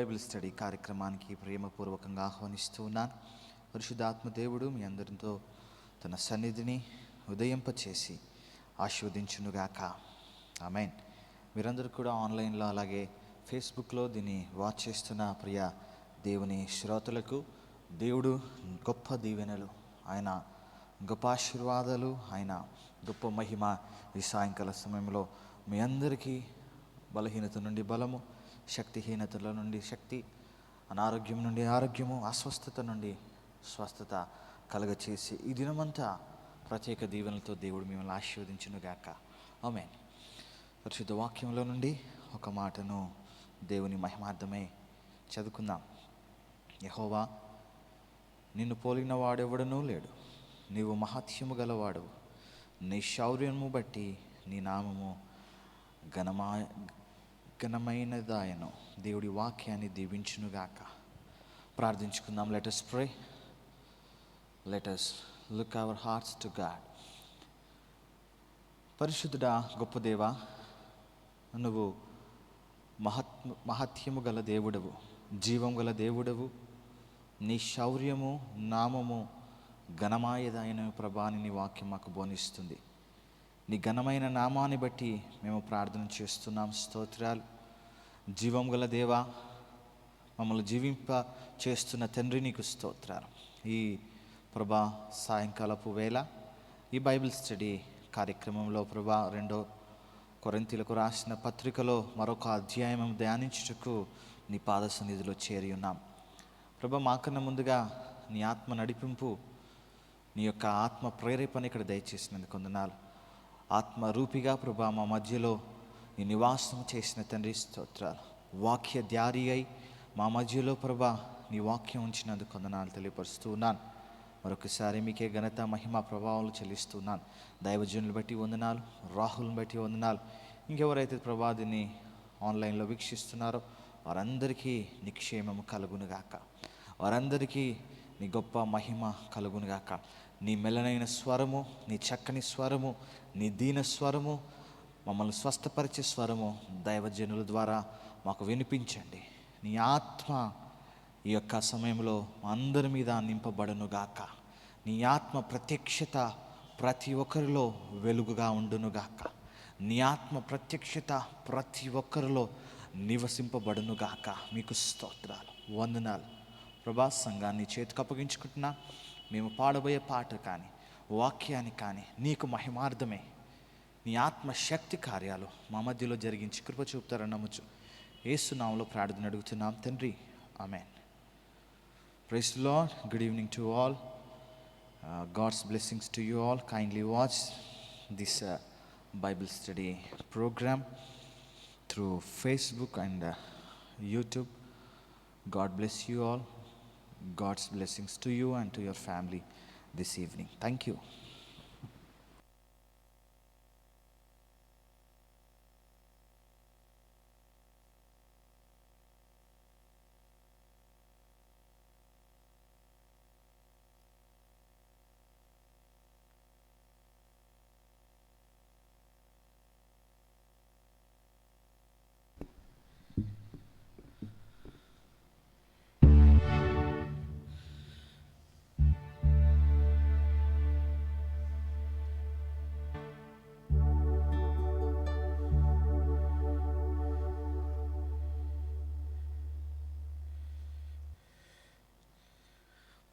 Bible study కార్యక్రమానికి ప్రేమపూర్వకంగా ఆహ్వానిస్తూ ఉన్నాను. పరిశుద్ధాత్మ దేవుడు మీ అందరితో తన సన్నిధిని ఉదయింపచేసి ఆశీర్వదించునుగాక. ఆమేన్. మీరందరూ కూడా ఆన్లైన్లో అలాగే ఫేస్బుక్లో దీన్ని వాచ్ చేస్తున్న ప్రియ దేవుని శ్రోతలకు దేవుడు గొప్ప దీవెనలు, ఆయన గొప్ప ఆశీర్వాదాలు, ఆయన గొప్ప మహిమ ఈ సాయంకాల సమయంలో మీ అందరికీ బలహీనత నుండి బలము, శక్తిహీనతల నుండి శక్తి, అనారోగ్యం నుండి ఆరోగ్యము, అస్వస్థత నుండి స్వస్థత కలుగచేసి ఈ దినమంతా ప్రత్యేక దీవెనలతో దేవుడు మిమ్మల్ని ఆశీర్వదించునుగాక. ఆమేన్. పరిశుద్ధ వాక్యంలో నుండి ఒక మాటను దేవుని మహిమార్థమై చదువుకుందాం. యెహోవా, నిన్ను పోలిన వాడెవడనూ లేడు. నీవు మహత్యము గలవాడు. నీ శౌర్యము బట్టి నీ నామము ఘనమైనదాయను. దేవుడి వాక్యాన్ని దీవించునుగాక. ప్రార్థించుకుందాం. Let us pray. Let us look our hearts to God. పరిశుద్ధుడా, గొప్ప దేవా, నువ్వు మహత్యము గల దేవుడవు, జీవం గల దేవుడవు. నీ శౌర్యము, నామము ఘనమాయదైన ప్రభాని నీ వాక్యం మాకు బోధిస్తుంది. నీ ఘనమైన నామాన్ని బట్టి మేము ప్రార్థన చేస్తున్నాం. స్తోత్రాలు. జీవం గల దేవా, మమ్మల్ని జీవింప చేస్తున్న తండ్రి, నీకు స్తోత్రాలు. ఈ ప్రభా సాయంకాలపు వేళ ఈ బైబిల్ స్టడీ కార్యక్రమంలో ప్రభా 2 కొరింథీయులకు రాసిన పత్రికలో మరొక అధ్యాయం ధ్యానించుటకు నీ పాద సన్నిధిలో చేరి ఉన్నాం. ప్రభా, మాకన్నా ముందుగా నీ ఆత్మ నడిపింపు, నీ యొక్క ఆత్మ ప్రేరేపణ ఇక్కడ దయచేసినందుకు వందనాలు. ఆత్మ రూపిగా ప్రభా మా మధ్యలో నీ నివాసం చేసిన తండ్రి స్తోత్రాలు. వాక్య ధ్యారి అయి మా మధ్యలో ప్రభా నీ వాక్యం ఉంచినందుకు వందనాలు తెలియపరుస్తూ ఉన్నాను. మరొకసారి మీకే ఘనత, మహిమ, ప్రభావాలు చెల్లిస్తున్నాను. దైవజనులు బట్టి వందనాలు, రాహుల్ని బట్టి వందనాలు. ఇంకెవరైతే ప్రభా దీన్ని ఆన్లైన్లో వీక్షిస్తున్నారో వారందరికీ నీ క్షేమము కలుగునుగాక. వారందరికీ నీ గొప్ప మహిమ కలుగునుగాక. నీ మెల్లనైన స్వరము, నీ చక్కని స్వరము, నీ దీన స్వరము, మమ్మల్ని స్వస్థపరిచే స్వరము దైవజనుల ద్వారా మాకు వినిపించండి. నీ ఆత్మ ఈ యొక్క సమయంలో అందరి మీద నింపబడునుగాక. నీ ఆత్మ ప్రత్యక్షత ప్రతి ఒక్కరిలో వెలుగుగా ఉండునుగాక. నీ ఆత్మ ప్రత్యక్షత ప్రతి ఒక్కరిలో నివసింపబడునుగాక. మీకు స్తోత్రాలు, వందనాలు ప్రభా. సంఘాన్ని చేతికి అప్పగించుకుంటున్నా. మేము పాడబోయే పాట కానీ వాక్యాన్ని కానీ నీకు మహిమార్థమే నీ ఆత్మశక్తి కార్యాలు మా మధ్యలో జరిగించి కృప చూపుతారని నమ్ముచు యేసు నామములో ప్రార్థన అడుగుతున్నాం తండ్రి. ఆమేన్. Praise the Lord. Good evening to all. God's blessings to you all. Kindly watch this Bible study program through Facebook and YouTube. God bless you all. God's blessings to you and to your family this evening. Thank you.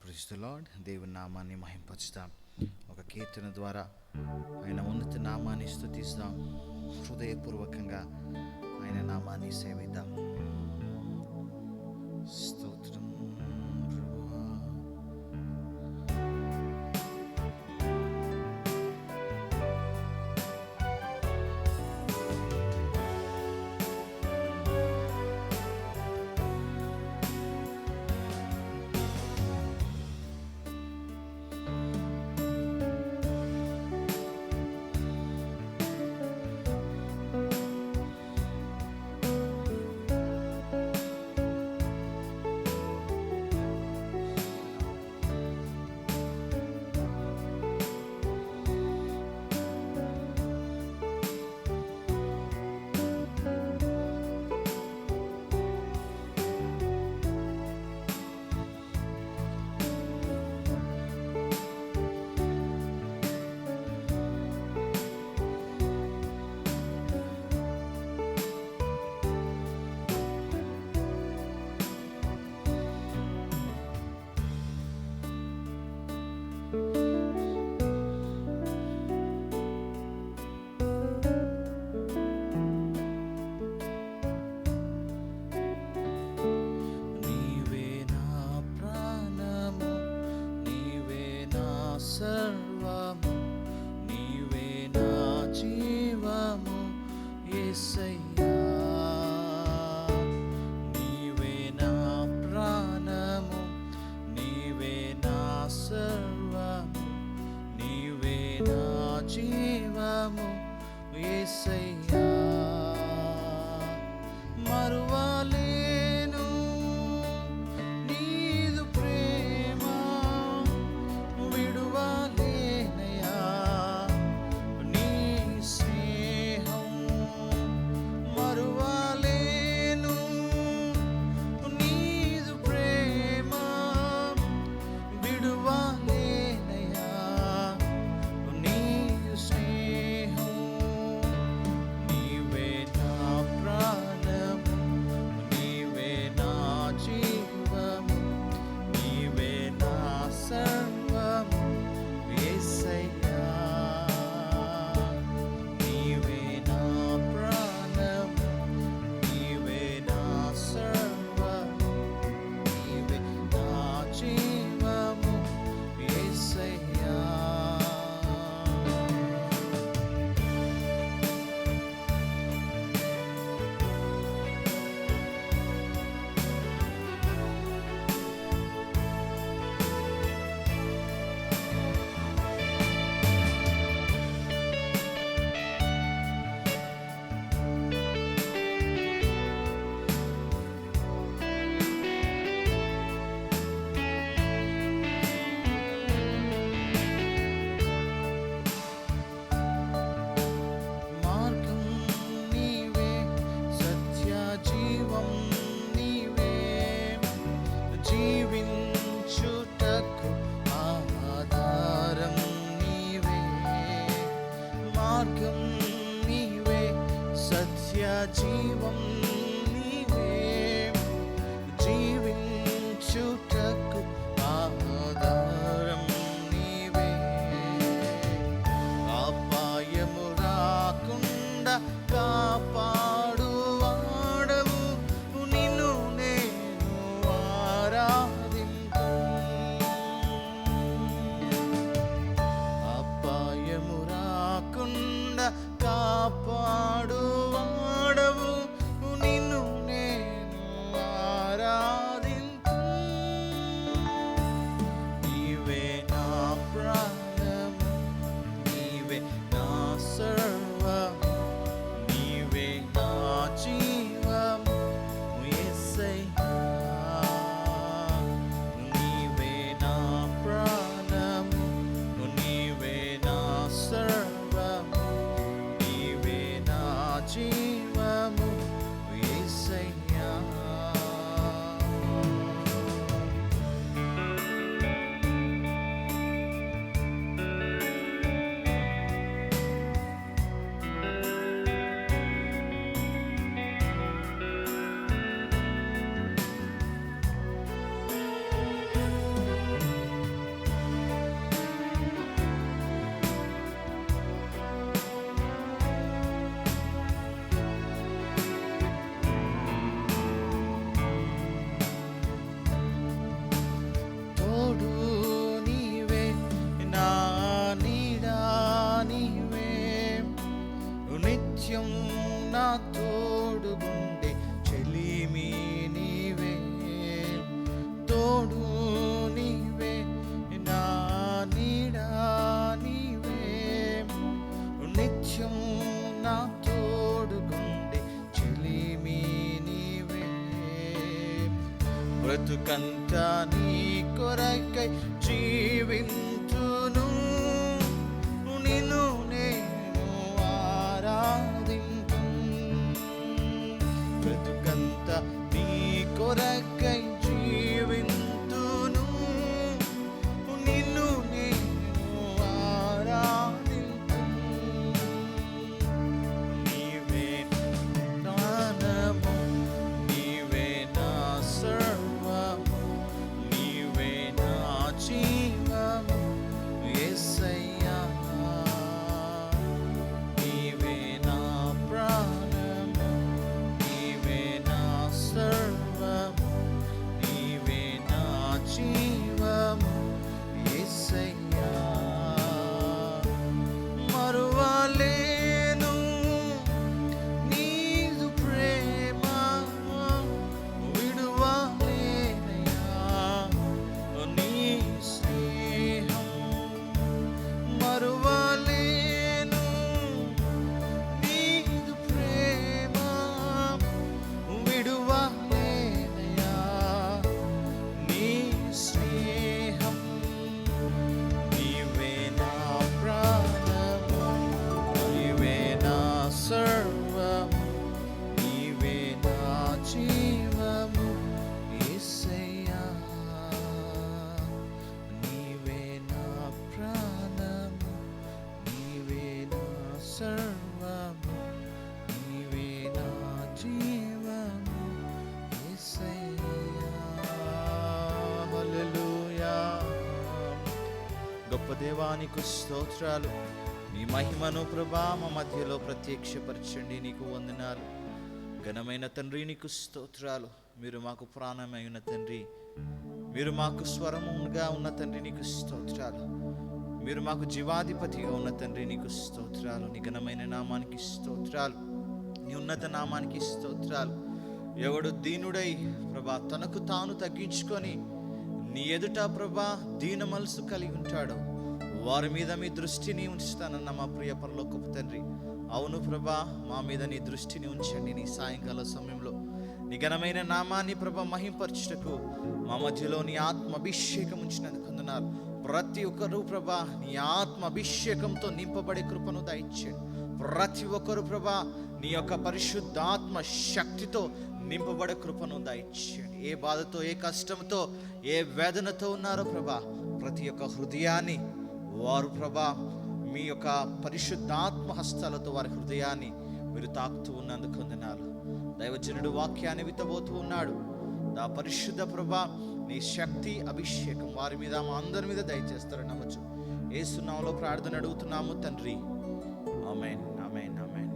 Praise the lord. దేవుని నామాన్ని మహింపరుస్తాం. ఒక కీర్తన ద్వారా ఆయన ఉన్నత నామాన్ని స్తుతిస్తాం. హృదయపూర్వకంగా ఆయన నామాన్ని సేవిద్దాం. స్తోత్రం ప్రభువా. జీవించుటకు ఆధారం నీవే, మార్గం నీవే, సత్య జీవం నీవే, జీవించుటకు ఆధారం నీవే. అపాయము రాకుండా కాపాడు వాడవు, నిన్ను నేను ఆరాధింతు. అపాయము రాకుండా కాపాడు వాడవు, నిన్ను నేను ఆరాధింతు. నీవే నా ప్రాణము, నీవే నా సర్వము, నీవే నా జీవము యేసయ్యా. నీవే నా ప్రాణము, నీవే నా సర్వము, నీవే నా జీవము యేసయ్యా. తోడు నీవే, నా నీడా నీవే, నిత్యం నా తోడుగుండే చెలిమి నీవే. తోడు నీవే, నా నీడా నీవే, నిత్యం నా తోడుగుండే చెలిమి నీవే. బ్రతుకంతా నీ కొరకై జీవింతును, నిన్ను నేను ఆరాధింతు. బ్రతుకంతా నీ కొరకై జీవింతును, నిన్ను నేను ఆరాధింతు. నీవే ప్రాణము, నీవే నా సర్వము, నీవే నా జీవము యేసయ్యా. నీవే నా ప్రాణము, నీవే నా సర్వము, నీవే నా జీవము యేసయ్యా. మరువలేను నీదు ప్రేమ, విడువలేనయ్యా నీ స్నేహం. మరువలేను నీదు ప్రేమ, విడువలేనయ్యా నీ స్నేహం. నీవే నా ప్రాణము, నీవే నా సర్వము, నీవే నా జీవము యేసయ్యా. నీవే నా ప్రాణము, నీవే నా సర్వము, నీవే నా జీవము యేసయ్యా. హల్లెలూయా. గొప్ప దేవానికి స్తోత్రాలు. మీ మహిమను ప్రభా మా మధ్యలో ప్రత్యక్షపరచండి. నీకు వందనాలు. ఘనమైన తండ్రి నీకు స్తోత్రాలు. మీరు మాకు ప్రాణమైన తండ్రి, మీరు మాకు స్వరముగా ఉన్న తండ్రి నీకు స్తోత్రాలు. మీరు మాకు జీవాధిపతిగా ఉన్న తండ్రి నీకు స్తోత్రాలు. నీ ఘనమైన నామానికి స్తోత్రాలు, నీ ఉన్నత నామానికి స్తోత్రాలు. ఎవడు దీనుడై ప్రభా తనకు తాను తగ్గించుకొని నీ ఎదుట ప్రభా దీన మనసు కలిగి ఉంటాడో వారి మీద మీ దృష్టిని ఉంచుతానన్న మా ప్రియ పరలోకపు తండ్రి. అవును ప్రభా, మా మీద నీ దృష్టిని ఉంచండి. నీ సాయంకాల సమయంలో నీ ఘనమైన నామాన్ని ప్రభా మహింపరచుటకు మా మధ్యలో నీ ఆత్మ అభిషేకం ఉంచినందుకు వందనాలు. ప్రతి ఒక్కరూ ప్రభా నీ ఆత్మ అభిషేకంతో నింపబడే కృపను దయచేయండి. ప్రతి ఒక్కరు ప్రభా నీ యొక్క పరిశుద్ధాత్మ శక్తితో నింపబడే కృపను దయచేయండి. ఏ బాధతో, ఏ కష్టంతో, ఏ వేదనతో ఉన్నారో ప్రభా, ప్రతి ఒక్క హృదయాన్ని వారు ప్రభా మీ యొక్క పరిశుద్ధాత్మ హస్తాలతో వారి హృదయాన్ని మీరు తాకుతూ ఉన్నందుకు వందనాలు. దైవజనుడు వాక్యాన్ని విత్తబోతూ ఉన్నాడు. నా పరిశుద్ధ ప్రభా నీ శక్తి అభిషేకం వారి మీద, మా అందరి మీద దయచేస్తారని నమ్మచ్చు. యేసు నామములో ప్రార్థన అడుగుతున్నాము తండ్రి, amen, amen, amen.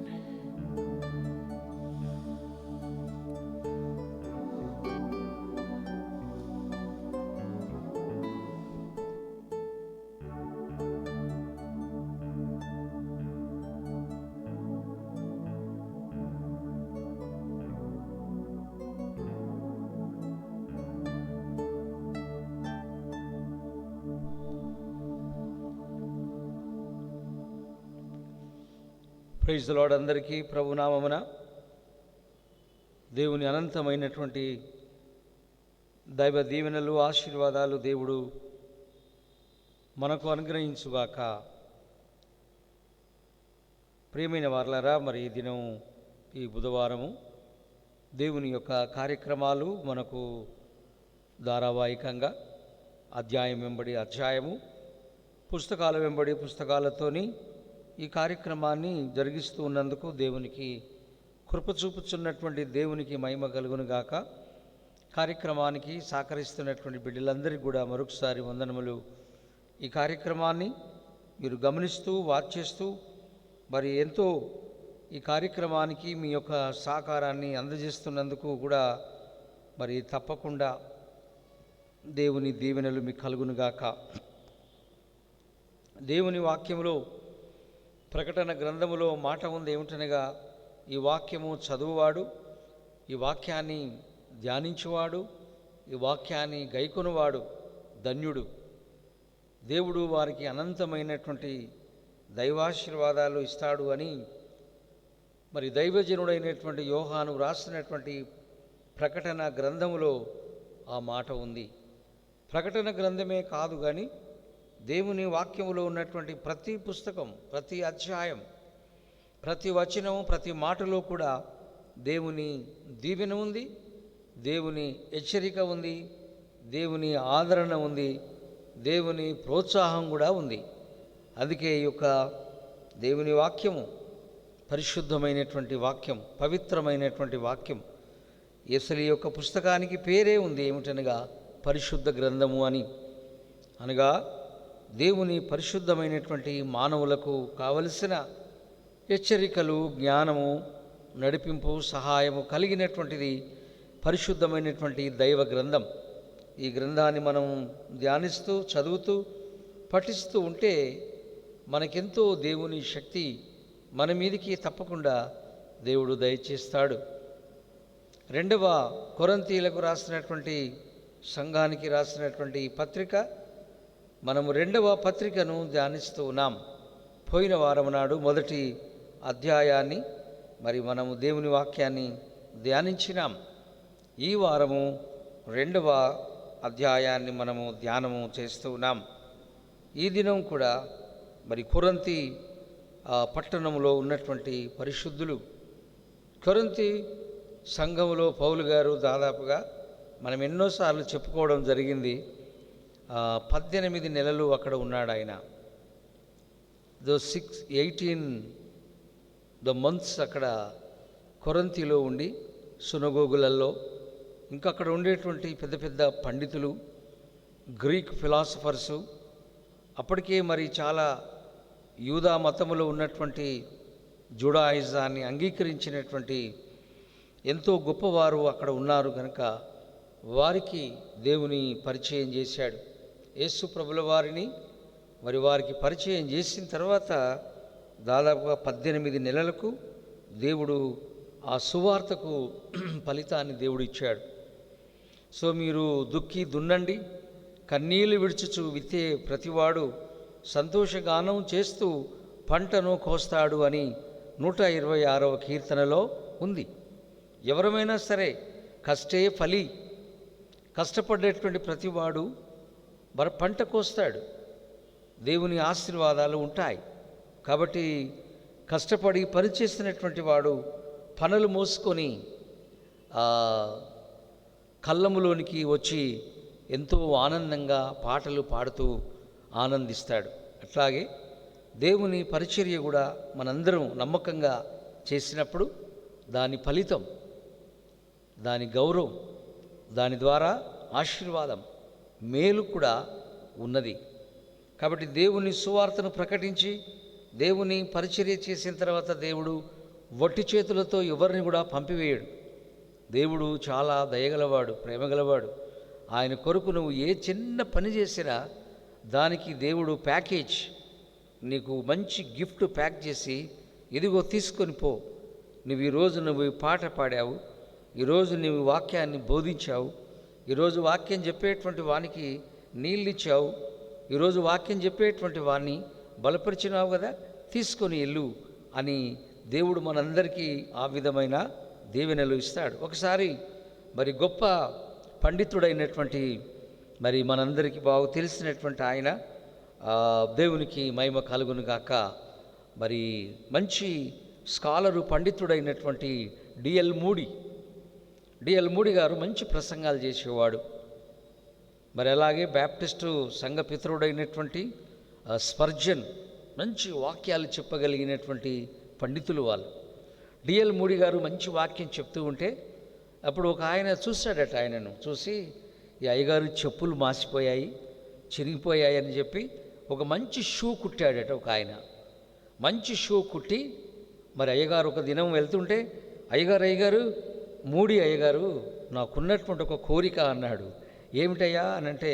Praise the Lord. అందరికీ ప్రభునామమున దేవుని అనంతమైనటువంటి దైవ దీవెనలు, ఆశీర్వాదాలు దేవుడు మనకు అనుగ్రహించుగాక. ప్రియమైన వారలారా, మరి ఈ దినం, ఈ బుధవారము దేవుని యొక్క కార్యక్రమాలు మనకు ధారావాహికంగా అధ్యాయం వెంబడి అధ్యాయము, పుస్తకాల వెంబడి పుస్తకాలతోని ఈ కార్యక్రమాన్ని జరిగిస్తూ ఉన్నందుకు దేవునికి కృప చూపుచున్నటువంటి దేవునికి మహిమ కలుగును గాక. కార్యక్రమానికి సహకరిస్తున్నటువంటి బిడ్డలందరికీ కూడా మరొకసారి వందనములు. ఈ కార్యక్రమాన్ని మీరు గమనిస్తూ వాచ్ చేస్తూ మరి ఎంతో ఈ కార్యక్రమానికి మీ యొక్క సహకారాన్ని అందజేస్తున్నందుకు కూడా మరి తప్పకుండా దేవుని దీవెనలు మీకు కలుగును గాక. దేవుని వాక్యములో, ప్రకటన గ్రంథములో మాట ఉంది ఏమిటనగా, ఈ వాక్యము చదువువాడు, ఈ వాక్యాన్ని ధ్యానించువాడు, ఈ వాక్యాన్ని గైకొనువాడు ధన్యుడు. దేవుడు వారికి అనంతమైనటువంటి దైవాశీర్వాదాలు ఇస్తాడు అని మరి దైవజనుడైనటువంటి యోహాను రాసినటువంటి ప్రకటన గ్రంథములో ఆ మాట ఉంది. ప్రకటన గ్రంథమే కాదు కానీ దేవుని వాక్యములో ఉన్నటువంటి ప్రతి పుస్తకం, ప్రతి అధ్యాయం, ప్రతి వచనం, ప్రతి మాటలో కూడా దేవుని దీవెన ఉంది, దేవుని హెచ్చరిక ఉంది, దేవుని ఆదరణ ఉంది, దేవుని ప్రోత్సాహం కూడా ఉంది. అందుకే ఈ యొక్క దేవుని వాక్యము పరిశుద్ధమైనటువంటి వాక్యం, పవిత్రమైనటువంటి వాక్యం. అసలు ఈ యొక్క పుస్తకానికి పేరే ఉంది ఏమిటనగా పరిశుద్ధ గ్రంథము అని. అనగా దేవుని పరిశుద్ధమైనటువంటి మానవులకు కావలసిన హెచ్చరికలు, జ్ఞానము, నడిపింపు, సహాయము కలిగినటువంటిది పరిశుద్ధమైనటువంటి దైవ గ్రంథం. ఈ గ్రంథాన్ని మనం ధ్యానిస్తూ, చదువుతూ, పఠిస్తూ ఉంటే మనకెంతో దేవుని శక్తి మన మీదికి తప్పకుండా దేవుడు దయచేస్తాడు. 2వ కొరింథీయులకు రాసినటువంటి సంఘానికి రాసినటువంటి పత్రిక, మనము 2వ పత్రికను ధ్యానిస్తూ ఉన్నాం. పోయిన వారం నాడు 1వ అధ్యాయాన్ని మరి మనము దేవుని వాక్యాన్ని ధ్యానించినాం. ఈ వారము 2వ అధ్యాయాన్ని మనము ధ్యానము చేస్తూ ఉన్నాం. ఈ దినం కూడా మరి కొరింథీ పట్టణంలో ఉన్నటువంటి పరిశుద్ధులు, కొరింథీ సంఘములో పౌలు గారు దాదాపుగా మనం ఎన్నోసార్లు చెప్పుకోవడం జరిగింది. 18 నెలలు అక్కడ ఉన్నాడు ఆయన. 18 మంత్స్ అక్కడ కొరింథీలో ఉండి సునగోగులలో, ఇంకా అక్కడ ఉండేటువంటి పెద్ద పెద్ద పండితులు, గ్రీక్ ఫిలాసఫర్సు, అప్పటికే మరి చాలా యూదా మతములో ఉన్నటువంటి జుడాయిజాన్ని అంగీకరించినటువంటి ఎంతో గొప్పవారు అక్కడ ఉన్నారు కనుక వారికి దేవుని పరిచయం చేశాడు. యేసు ప్రభుల వారిని మరి వారికి పరిచయం చేసిన తర్వాత దాదాపుగా 18 నెలలకు దేవుడు ఆ సువార్తకు ఫలితాన్ని దేవుడు ఇచ్చాడు. సో మీరు దుక్కి దున్నండి, కన్నీళ్లు విడుచుచు విత్తే ప్రతివాడు సంతోషగానం చేస్తూ పంటను కోస్తాడు అని 126వ కీర్తనలో ఉంది. ఎవరమైనా సరే కష్టే ఫలి, కష్టపడేటువంటి ప్రతివాడు పంట కోస్తాడు, దేవుని ఆశీర్వాదాలు ఉంటాయి. కాబట్టి కష్టపడి పనిచేసినటువంటి వాడు పనులు మోసుకొని కళ్ళములోనికి వచ్చి ఎంతో ఆనందంగా పాటలు పాడుతూ ఆనందిస్తాడు. అట్లాగే దేవుని పరిచర్య కూడా మనందరం నమ్మకంగా చేసినప్పుడు దాని ఫలితం, దాని గౌరవం, దాని ద్వారా ఆశీర్వాదం, మేలు కూడా ఉన్నది. కాబట్టి దేవుని సువార్తను ప్రకటించి దేవుని పరిచర్య చేసిన తర్వాత దేవుడు వట్టి చేతులతో ఎవరిని కూడా పంపివేయడు. దేవుడు చాలా దయగలవాడు, ప్రేమగలవాడు. ఆయన కొరకు నువ్వు ఏ చిన్న పని చేసినా దానికి దేవుడు ప్యాకేజ్, నీకు మంచి గిఫ్ట్ ప్యాక్ చేసి, ఇదిగో తీసుకొని పో, నువ్వు ఈ పాట పాడావు, ఈరోజు నువ్వు వాక్యాన్ని బోధించావు, ఈరోజు వాక్యం చెప్పేటువంటి వానికి నీళ్ళు ఇచ్చావు, ఈరోజు వాక్యం చెప్పేటువంటి వాడిని బలపరిచినావు కదా, తీసుకొని వెళ్ళు అని దేవుడు మనందరికీ ఆ విధమైన దీవెనలు ఇస్తాడు. ఒకసారి మరి గొప్ప పండితుడైనటువంటి, మరి మనందరికీ బాగా తెలిసినటువంటి ఆయన, దేవునికి మహిమ కలుగును గాక, మరి మంచి స్కాలరు పండితుడైనటువంటి డిఎల్ మూడి గారు మంచి ప్రసంగాలు చేసేవాడు. మరి అలాగే బ్యాప్టిస్టు సంఘ పితరుడైనటువంటి స్పర్జన్ మంచి వాక్యాలు చెప్పగలిగినటువంటి పండితులు వాళ్ళు. డిఎల్ మూడి గారు మంచి వాక్యం చెప్తూ ఉంటే అప్పుడు ఒక ఆయన చూశాడట. ఆయనను చూసి, ఈ అయ్యగారు చెప్పులు మాసిపోయాయి, చిరిగిపోయాయి అని చెప్పి ఒక మంచి షూ కుట్టాడట. ఒక ఆయన మంచి షూ కుట్టి, మరి అయ్యగారు ఒక దినం వెళ్తుంటే, అయ్యగారు మూడి అయ్యగారు, నాకున్నటువంటి ఒక కోరిక అన్నాడు. ఏమిటయ్యా అని అంటే,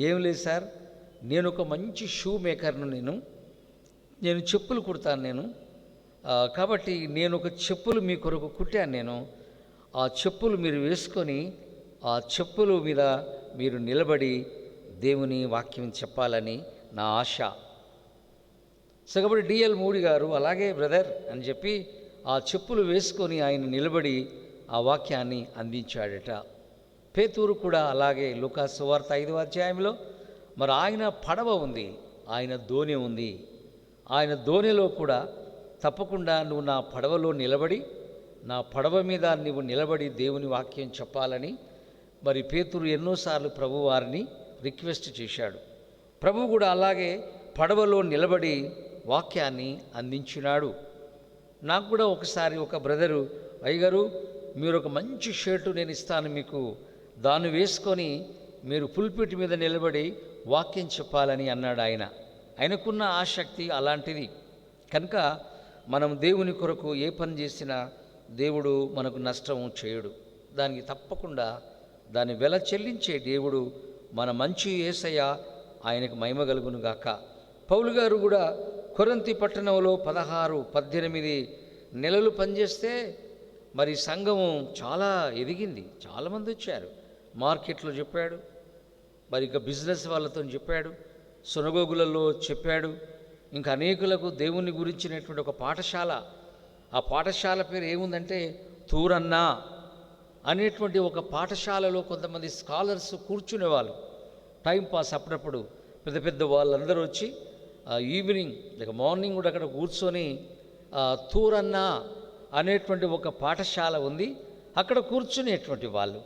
ఏం లేదు సార్, నేను ఒక మంచి షూ మేకర్ను, నేను చెప్పులు కుడతాను కాబట్టి నేను ఒక చెప్పులు మీ కొరకు కుట్టాను. ఆ చెప్పులు మీరు వేసుకొని ఆ చెప్పుల మీద మీరు నిలబడి దేవుని వాక్యం చెప్పాలని నా ఆశ. సో కాబట్టి డిఎల్ మూడి గారు అలాగే బ్రదర్ అని చెప్పి ఆ చెప్పులు వేసుకొని ఆయన నిలబడి ఆ వాక్యాన్ని అందించాడట. పేతురు కూడా అలాగే లూకా సువార్త 5వ అధ్యాయంలో మరి ఆయన పడవ ఉంది, ఆయన దోణి ఉంది. ఆయన దోణిలో కూడా తప్పకుండా నువ్వు నా పడవలో నిలబడి, నా పడవ మీద నువ్వు నిలబడి దేవుని వాక్యం చెప్పాలని మరి పేతురు ఎన్నోసార్లు ప్రభు వారిని రిక్వెస్ట్ చేశాడు. ప్రభు కూడా అలాగే పడవలో నిలబడి వాక్యాన్ని అందించినాడు. నాకు కూడా ఒకసారి ఒక బ్రదరు, అయ్యగారు మీరు ఒక మంచి షర్టు నేను ఇస్తాను మీకు, దాన్ని వేసుకొని మీరు పుల్పిట్ మీద నిలబడి వాక్యం చెప్పాలని అన్నాడు. ఆయనకున్న ఆసక్తి అలాంటిది కనుక మనం దేవుని కొరకు ఏ పని చేసినా దేవుడు మనకు నష్టం చేయడు. దానికి తప్పకుండా దాన్ని వెల చెల్లించే దేవుడు మన మంచి యేసయ్య, ఆయనకు మహిమ కలుగును గాక. పౌలు గారు కూడా కొరింథీ పట్టణంలో 16-18 నెలలు పనిచేస్తే మరి సంఘము చాలా ఎదిగింది, చాలామంది వచ్చారు. మార్కెట్లో చెప్పాడు, మరి ఇక బిజినెస్ వాళ్ళతో చెప్పాడు, సునగోగులలో చెప్పాడు, ఇంకా అనేకులకు దేవుని గురించినటువంటి ఒక పాఠశాల, ఆ పాఠశాల పేరు ఏముందంటే తూరన్నా అనేటువంటి ఒక పాఠశాలలో కొంతమంది స్కాలర్స్ కూర్చునేవాళ్ళు టైంపాస్. అప్పుడప్పుడు పెద్ద పెద్ద వాళ్ళందరూ వచ్చి ఈవినింగ్ లేక మార్నింగ్ కూడా అక్కడ కూర్చొని తూరన్నా అనేటువంటి ఒక పాఠశాల ఉంది, అక్కడ కూర్చునేటువంటి వాళ్ళు.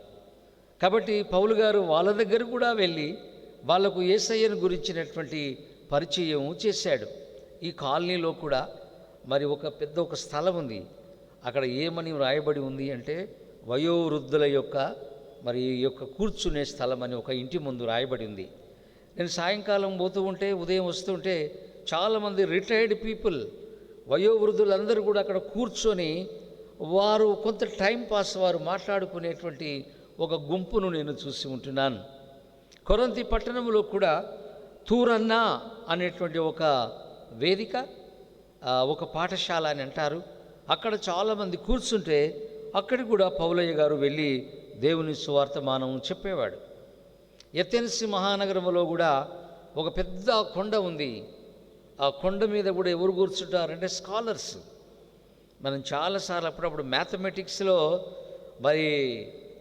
కాబట్టి పౌలు గారు వాళ్ళ దగ్గర కూడా వెళ్ళి వాళ్లకు యేసయ్యను గురించినటువంటి పరిచయం చేశాడు. ఈ కాలనీలో కూడా మరి ఒక స్థలం ఉంది, అక్కడ ఏమని రాయబడి ఉంది అంటే వయోవృద్ధుల యొక్క మరి కూర్చునే స్థలం అని ఒక ఇంటి ముందు రాయబడి ఉంది. నేను సాయంకాలం పోతూ ఉంటే, ఉదయం వస్తుంటే చాలామంది రిటైర్డ్ పీపుల్, వయోవృద్ధులందరూ కూడా అక్కడ కూర్చొని వారు కొంత టైంపాస్ వారు మాట్లాడుకునేటువంటి ఒక గుంపును నేను చూసి ఉంటున్నాను. కొరింథీ పట్టణంలో కూడా తూరన్నా అనేటువంటి ఒక వేదిక, ఒక పాఠశాల అని అంటారు, అక్కడ చాలామంది కూర్చుంటే అక్కడికి కూడా పౌలయ్య గారు వెళ్ళి దేవుని సువార్తమానం చెప్పేవాడు. ఎథెన్స్ మహానగరంలో కూడా ఒక పెద్ద కొండ ఉంది, ఆ కొండ మీద కూడా ఎవరు కూర్చుంటారంటే స్కాలర్స్. మనం చాలాసార్లు అప్పుడప్పుడు మ్యాథమెటిక్స్లో మరి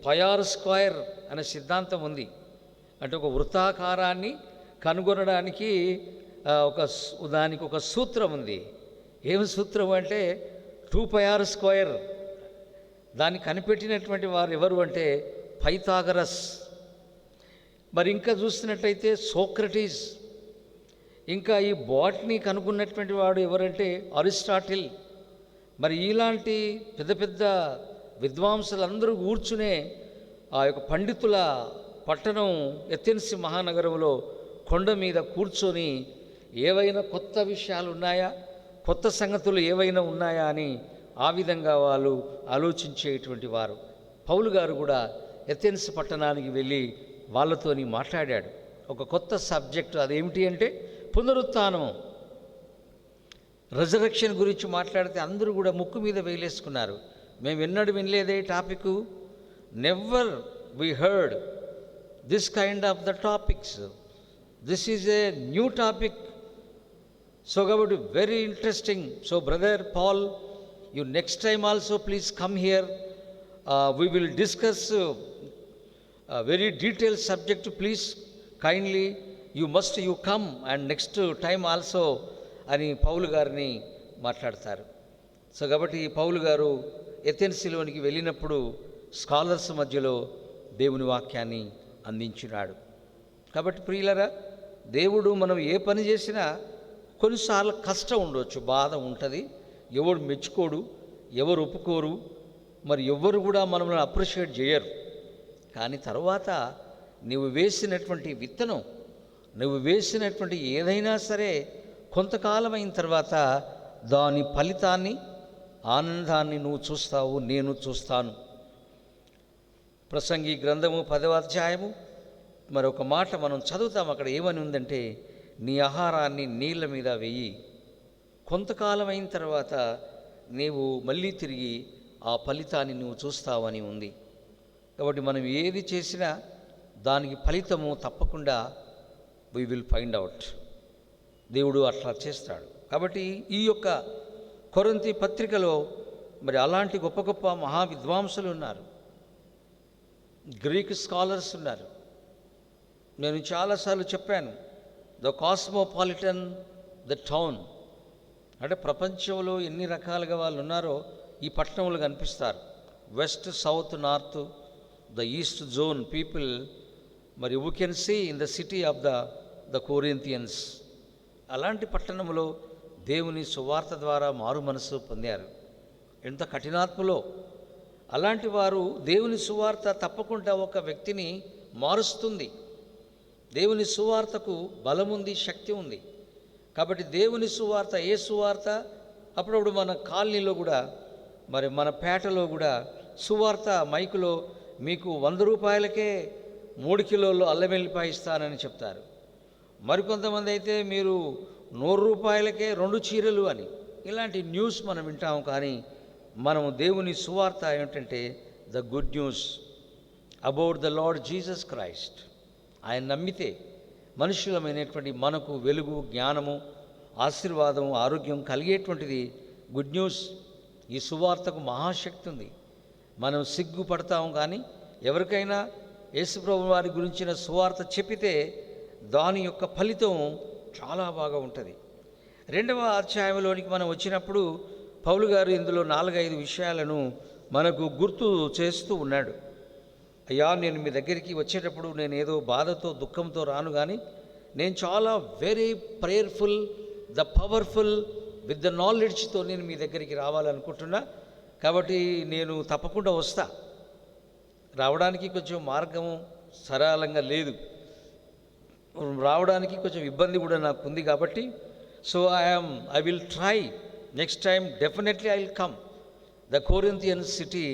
పయార్ స్క్వేర్ అనే సిద్ధాంతం ఉంది. అంటే ఒక వృత్తాకారాన్ని కనుగొనడానికి దానికి ఒక సూత్రం ఉంది. ఏమి సూత్రం అంటే 2 పయార్ స్క్వేర్. దాన్ని కనిపెట్టినటువంటి వారు ఎవరు అంటే పైథాగరస్, మరి ఇంకా చూస్తున్నట్టయితే సోక్రటీస్, ఇంకా ఈ బాటనీ కనుగొన్నటువంటి వాడు ఎవరంటే అరిస్టాటిల్. మరి ఇలాంటి పెద్ద పెద్ద విద్వాంసులందరూ కూర్చునే ఆ యొక్క పండితుల పట్టణం ఎథెన్స్ మహానగరంలో కొండ మీద కూర్చొని ఏవైనా కొత్త విషయాలు ఉన్నాయా, కొత్త సంగతులు ఏవైనా ఉన్నాయా అని ఆ విధంగా వాళ్ళు ఆలోచించేటువంటి వారు. పౌలు గారు కూడా ఎథెన్స్ పట్టణానికి వెళ్ళి వాళ్ళతోని మాట్లాడాడు. ఒక కొత్త సబ్జెక్టు, అదేమిటి అంటే పునరుత్థానం, రిజరెక్షన్ గురించి మాట్లాడితే అందరూ కూడా ముక్కు మీద వేలేసుకున్నారు. మేము ఎన్నడూ వినలేదే topic, never we heard this kind of the topics, this is a new topic. So కాబట్టి very interesting. So brother Paul, you next time also please come here, we will discuss very detail subject, please kindly you come and next time also అని Paul గారిని మాట్లాడతారు. So కాబట్టి పౌలు గారు ఎథెన్స్లోనికి వెళ్ళినప్పుడు scholars మధ్యలో దేవుని వాక్యాన్ని అందించినాడు. కాబట్టి ప్రియులరా, దేవుడు మనం ఏ పని చేసినా కొన్నిసార్లు కష్టం ఉండవచ్చు, బాధ ఉంటుంది, ఎవరు మెచ్చుకోడు, ఎవరు ఒప్పుకోరు, మరి ఎవరు కూడా మనల్ని అప్రిషియేట్ చేయరు. కానీ తర్వాత నువ్వు వేసినటువంటి విత్తనం, నువ్వు వేసినటువంటి ఏదైనా సరే కొంతకాలం అయిన తర్వాత దాని ఫలితాన్ని, ఆనందాన్ని నువ్వు చూస్తావు, నేను చూస్తాను. ప్రసంగి గ్రంథము 10వ అధ్యాయము మరొక మాట మనం చదువుతాం. అక్కడ ఏమని ఉందంటే, నీ ఆహారాన్ని నీళ్ళ మీద వెయ్యి, కొంతకాలం అయిన తర్వాత నీవు మళ్ళీ తిరిగి ఆ ఫలితాన్ని నువ్వు చూస్తావని ఉంది. కాబట్టి మనం ఏది చేసినా దానికి ఫలితము తప్పకుండా వీ విల్ ఫైండ్ అవుట్. దేవుడు అట్లా చేస్తాడు. కాబట్టి ఈ యొక్క కొరింథీ పత్రికలో మరి అలాంటి గొప్ప గొప్ప మహావిద్వాంసులు ఉన్నారు, గ్రీక్ స్కాలర్స్ ఉన్నారు. నేను చాలాసార్లు చెప్పాను, ద కాస్మోపాలిటన్ ద టౌన్ అంటే ప్రపంచంలో ఎన్ని రకాలుగా వాళ్ళు ఉన్నారో ఈ పట్టణంలో కనిపిస్తారు. West, south, north, the east zone people, మరి we can see in the city of the Corinthians. అలాంటి పట్టణంలో దేవుని సువార్త ద్వారా మారు మనసు పొందారు. ఎంత కఠినాత్మలో అలాంటి వారు, దేవుని సువార్త తప్పకుండా ఒక వ్యక్తిని మారుస్తుంది. దేవుని సువార్తకు బలముంది, శక్తి ఉంది. కాబట్టి దేవుని సువార్త, ఏ సువార్త, అప్పుడప్పుడు మన కాలనీలో కూడా, మరి మన పేటలో కూడా సువార్త మైకులో మీకు 100 రూపాయలకే 3 కిలోలు అల్లం వెల్లిపాయ ఇస్తానని చెప్తారు. మరికొంతమంది అయితే మీరు 100 రూపాయలకే 2 చీరలు అని. ఇలాంటి న్యూస్ మనం వింటాము. కానీ మనం దేవుని సువార్త ఏమిటంటే the good news about the lord Jesus Christ. ఆయన నమ్మితే మనుషులమైనటువంటి మనకు వెలుగు, జ్ఞానము, ఆశీర్వాదం, ఆరోగ్యం కలిగేటువంటిది గుడ్ న్యూస్. ఈ సువార్తకు మహాశక్తి ఉంది. మనం సిగ్గుపడతాము, కానీ ఎవరికైనా యేసుప్రభు వారి గురించిన సువార్త చెప్పితే దాని యొక్క ఫలితం చాలా బాగా ఉంటుంది. 2వ అధ్యాయంలోనికి మనం వచ్చినప్పుడు పౌలు గారు ఇందులో 4-5 విషయాలను మనకు గుర్తు చేస్తూ ఉన్నాడు. అయ్యా, నేను మీ దగ్గరికి వచ్చేటప్పుడు నేను ఏదో బాధతో, దుఃఖంతో రాను, కానీ నేను చాలా very prayerful, the powerful, with the నాలెడ్జ్తో నేను మీ దగ్గరికి రావాలనుకుంటున్నా. కాబట్టి నేను తప్పకుండా వస్తా. రావడానికి కొంచెం మార్గము సరళంగా లేదు, రావడానికి కొంచెం ఇబ్బంది కూడా నాకు ఉంది. కాబట్టి so I will try next time, definitely I will come the Corinthian city.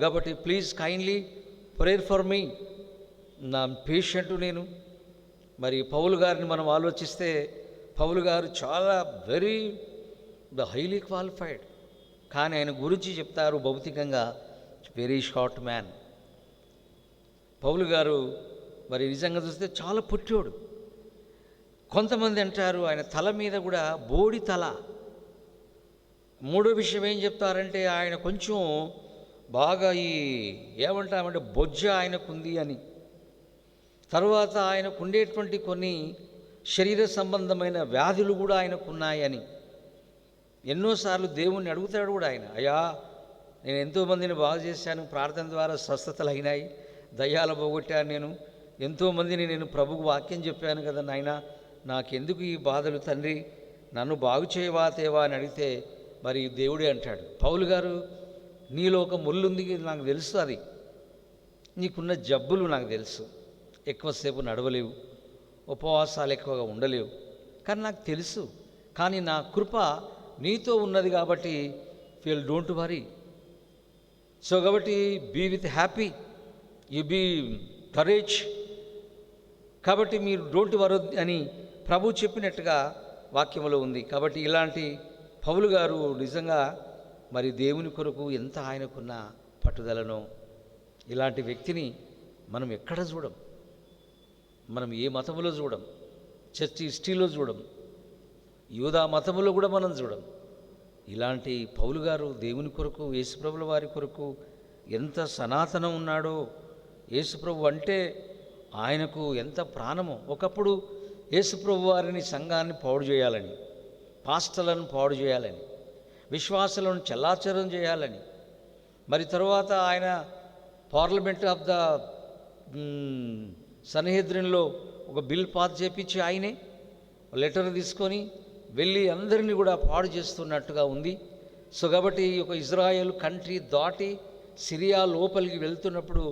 కాబట్టి please kindly prayer for me. నా పేషెంట్ నేను. మరి పౌలు గారిని మనం ఆలోచిస్తే, పౌలు గారు చాలా వెరీ హైలీ క్వాలిఫైడ్, కానీ ఆయన గురించి చెప్తారు భౌతికంగా వెరీ షార్ట్ మ్యాన్. పౌలు గారు మరి నిజంగా చూస్తే చాలా పొట్టోడు. కొంతమంది అంటారు ఆయన తల మీద కూడా బోడి తల. మూడో విషయం ఏం చెప్తారంటే ఆయన కొంచెం బాగా ఏమంటామంటే బొజ్జ ఆయనకుంది అని. తర్వాత ఆయనకు ఉండేటువంటి కొన్ని శరీర సంబంధమైన వ్యాధులు కూడా ఆయనకున్నాయని. ఎన్నోసార్లు దేవుణ్ణి అడుగుతాడు కూడా ఆయన, అయ్యా నేను ఎంతోమందిని బాగు చేశాను, ప్రార్థన ద్వారా స్వస్థతలు అయినాయి, దయ్యాలు పోగొట్టాను, నేను ఎంతోమందిని నేను ప్రభువు వాక్యం చెప్పాను కదా నాయన, నాకెందుకు ఈ బాధలు తండ్రి, నన్ను బాగు చేయవా తేవా అని అడిగితే మరి దేవుడే అంటాడు, పౌలు గారు నీలో ఒక ముళ్ళుంది, నాకు తెలుసు, అది నీకున్న జబ్బులు నాకు తెలుసు, ఎక్కువసేపు నడవలేవు, ఉపవాసాలు ఎక్కువగా ఉండలేవు, కానీ నాకు తెలుసు, కానీ నా కృప నీతో ఉన్నది కాబట్టి ఫీల్ డోంట్ వరీ. సో కాబట్టి be with happy, you be courage, కాబట్టి మీరు డోంట్ వరీ అని ప్రభు చెప్పినట్టుగా వాక్యంలో ఉంది. కాబట్టి ఇలాంటి పౌలు గారు నిజంగా మరి దేవుని కొరకు ఎంత ఆయనకున్న పట్టుదలనో, ఇలాంటి వ్యక్తిని మనం ఎక్కడ చూడం, మనం ఏ మతములో చూడం, చర్చి హిస్టరీలో చూడం, యూదా మతములో కూడా మనం చూడం. ఇలాంటి పౌలు గారు దేవుని కొరకు, యేసుప్రభుల వారి కొరకు ఎంత సనాతనం ఉన్నాడో, యేసుప్రభు అంటే ఆయనకు ఎంత ప్రాణమో. ఒకప్పుడు యేసుప్రభు వారిని, సంఘాన్ని పాడు చేయాలని, పాస్టర్లను పాడు చేయాలని, విశ్వాసులను చెల్లాచెదరం చేయాలని, మరి తరువాత ఆయన పార్లమెంట్ ఆఫ్ ద సన్హెద్రిన్లో ఒక బిల్ పాస్ చేపించి ఆయనే లెటర్ తీసుకొని వెళ్ళి అందరినీ కూడా పాడు చేస్తున్నట్టుగా ఉంది. సో కాబట్టి ఒక ఇజ్రాయెల్ కంట్రీ దాటి సిరియా లోపలికి వెళ్తున్నప్పుడు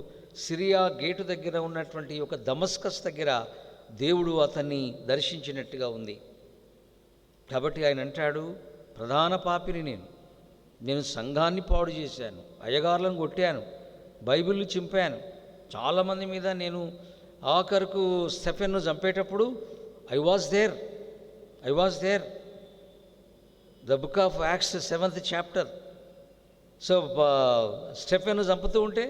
సిరియా గేటు దగ్గర ఉన్నటువంటి ఒక దమస్కస్ దగ్గర దేవుడు అతన్ని దర్శించినట్టుగా ఉంది. కాబట్టి ఆయన అంటాడు, ప్రధాన పాపిని నేను సంఘాన్ని పాడు చేశాను, అయ్యగారులను కొట్టాను, బైబిల్ని చింపాను, చాలామంది మీద నేను ఆఖరుకు స్టెఫెన్ను చంపేటప్పుడు I was there the book of Acts 7th chapter. So స్టెఫెన్ను చంపుతూ ఉంటే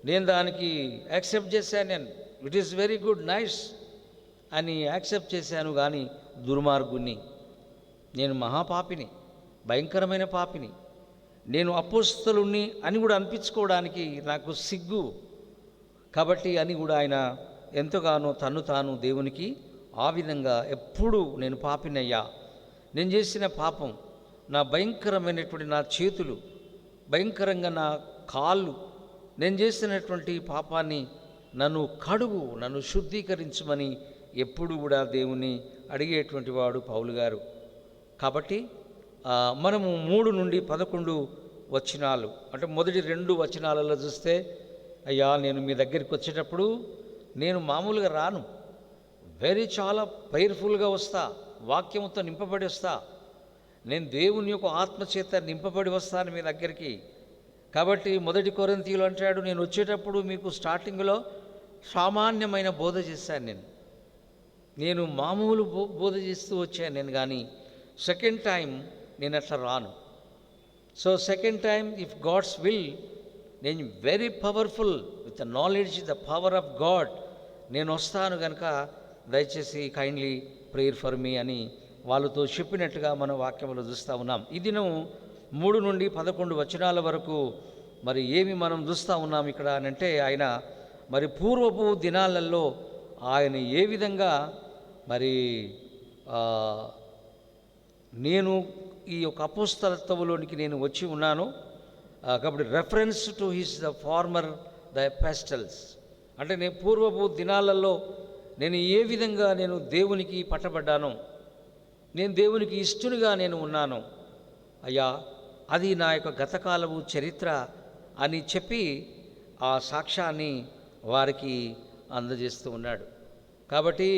నేను దానికి యాక్సెప్ట్ చేశాను, నేను it is very good, nice అని యాక్సెప్ట్ చేశాను. కానీ దుర్మార్గుణ్ణి, నేను మహాపాపిని, భయంకరమైన పాపిని, నేను అపోస్తలుణ్ణి అని కూడా అనిపించుకోవడానికి నాకు సిగ్గు. కాబట్టి అని కూడా ఆయన ఎంతగానో తన్ను తాను దేవునికి ఆ విధంగా ఎప్పుడు నేను పాపినయ్యా, నేను చేసిన పాపం, నా భయంకరమైనటువంటి నా చేతులు, భయంకరంగా నా కాళ్ళు, నేను చేసినటువంటి పాపాన్ని నన్ను కడుగు, నన్ను శుద్ధీకరించమని ఎప్పుడు కూడా దేవుని అడిగేటువంటి వాడు పౌలు గారు. కాబట్టి మనము 3 నుండి 11 వచనాలు, అంటే మొదటి 2 వచనాలలో చూస్తే, అయ్యా నేను మీ దగ్గరికి వచ్చేటప్పుడు నేను మామూలుగా రాను, చాలా ప్రేయర్ఫుల్గా వస్తా, వాక్యంతో నింపబడి వస్తా, నేను దేవుని యొక్క ఆత్మచేత నింపబడి వస్తాను మీ దగ్గరికి. కాబట్టి 1 కొరింథీయులు అంటాడు, నేను వచ్చేటప్పుడు మీకు స్టార్టింగ్లో సామాన్యమైన బోధ చేశాను, నేను మామూలు బోధ చేస్తూ వచ్చాను నేను, కానీ సెకండ్ టైం నేను అట్లా రాను. So second time if God's will, నేను very powerful with the knowledge, the power of God నేను వస్తాను కనుక దయచేసి కైండ్లీ ప్రేయర్ ఫర్ మీ అని వాళ్ళతో చెప్పినట్టుగా మనం వాక్యంలో చూస్తూ ఉన్నాం. ఈ దినం 3 నుండి 11 వచనాల వరకు మరి ఏమి మనం చూస్తూ ఉన్నాం ఇక్కడ అని అంటే, ఆయన మరి పూర్వపు దినాలలో ఆయన ఏ విధంగా మరి నేను ఈ యొక్క అపోస్తలత్వములోనికి నేను వచ్చి ఉన్నాను. కాబట్టి reference to his the former the epistles, అంటే నేను పూర్వపు దినాలలో నేను ఏ విధంగా నేను దేవునికి పట్టబడ్డానో, నేను దేవునికి ఇష్టనుగా నేను ఉన్నాను అయ్యా, అది నా యొక్క గతకాలపు చరిత్ర అని చెప్పి ఆ సాక్ష్యాన్ని వారికి అందజేస్తూ ఉన్నాడు. కాబట్టి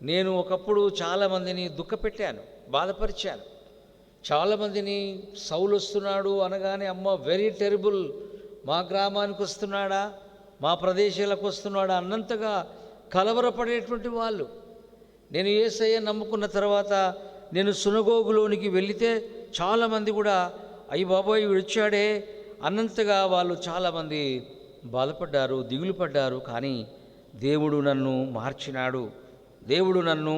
నేను ఒకప్పుడు చాలామందిని దుఃఖపెట్టాను, బాధపరిచాను, చాలామందిని సౌలు వస్తున్నాడు అనగానే అమ్మ వెరీ టెరిబుల్, మా గ్రామానికి వస్తున్నాడా, మా ప్రదేశాలకు వస్తున్నాడా అన్నంతగా కలవరపడేటువంటి వాళ్ళు. నేను యేసయ్య నమ్ముకున్న తర్వాత నేను సునగోగులోనికి వెళితే చాలామంది కూడా అయ్యి బాబోయ్ విడిచాడే అన్నంతగా వాళ్ళు చాలామంది బాధపడ్డారు, దిగులు పడ్డారు. కానీ దేవుడు నన్ను మార్చినాడు, దేవుడు నన్ను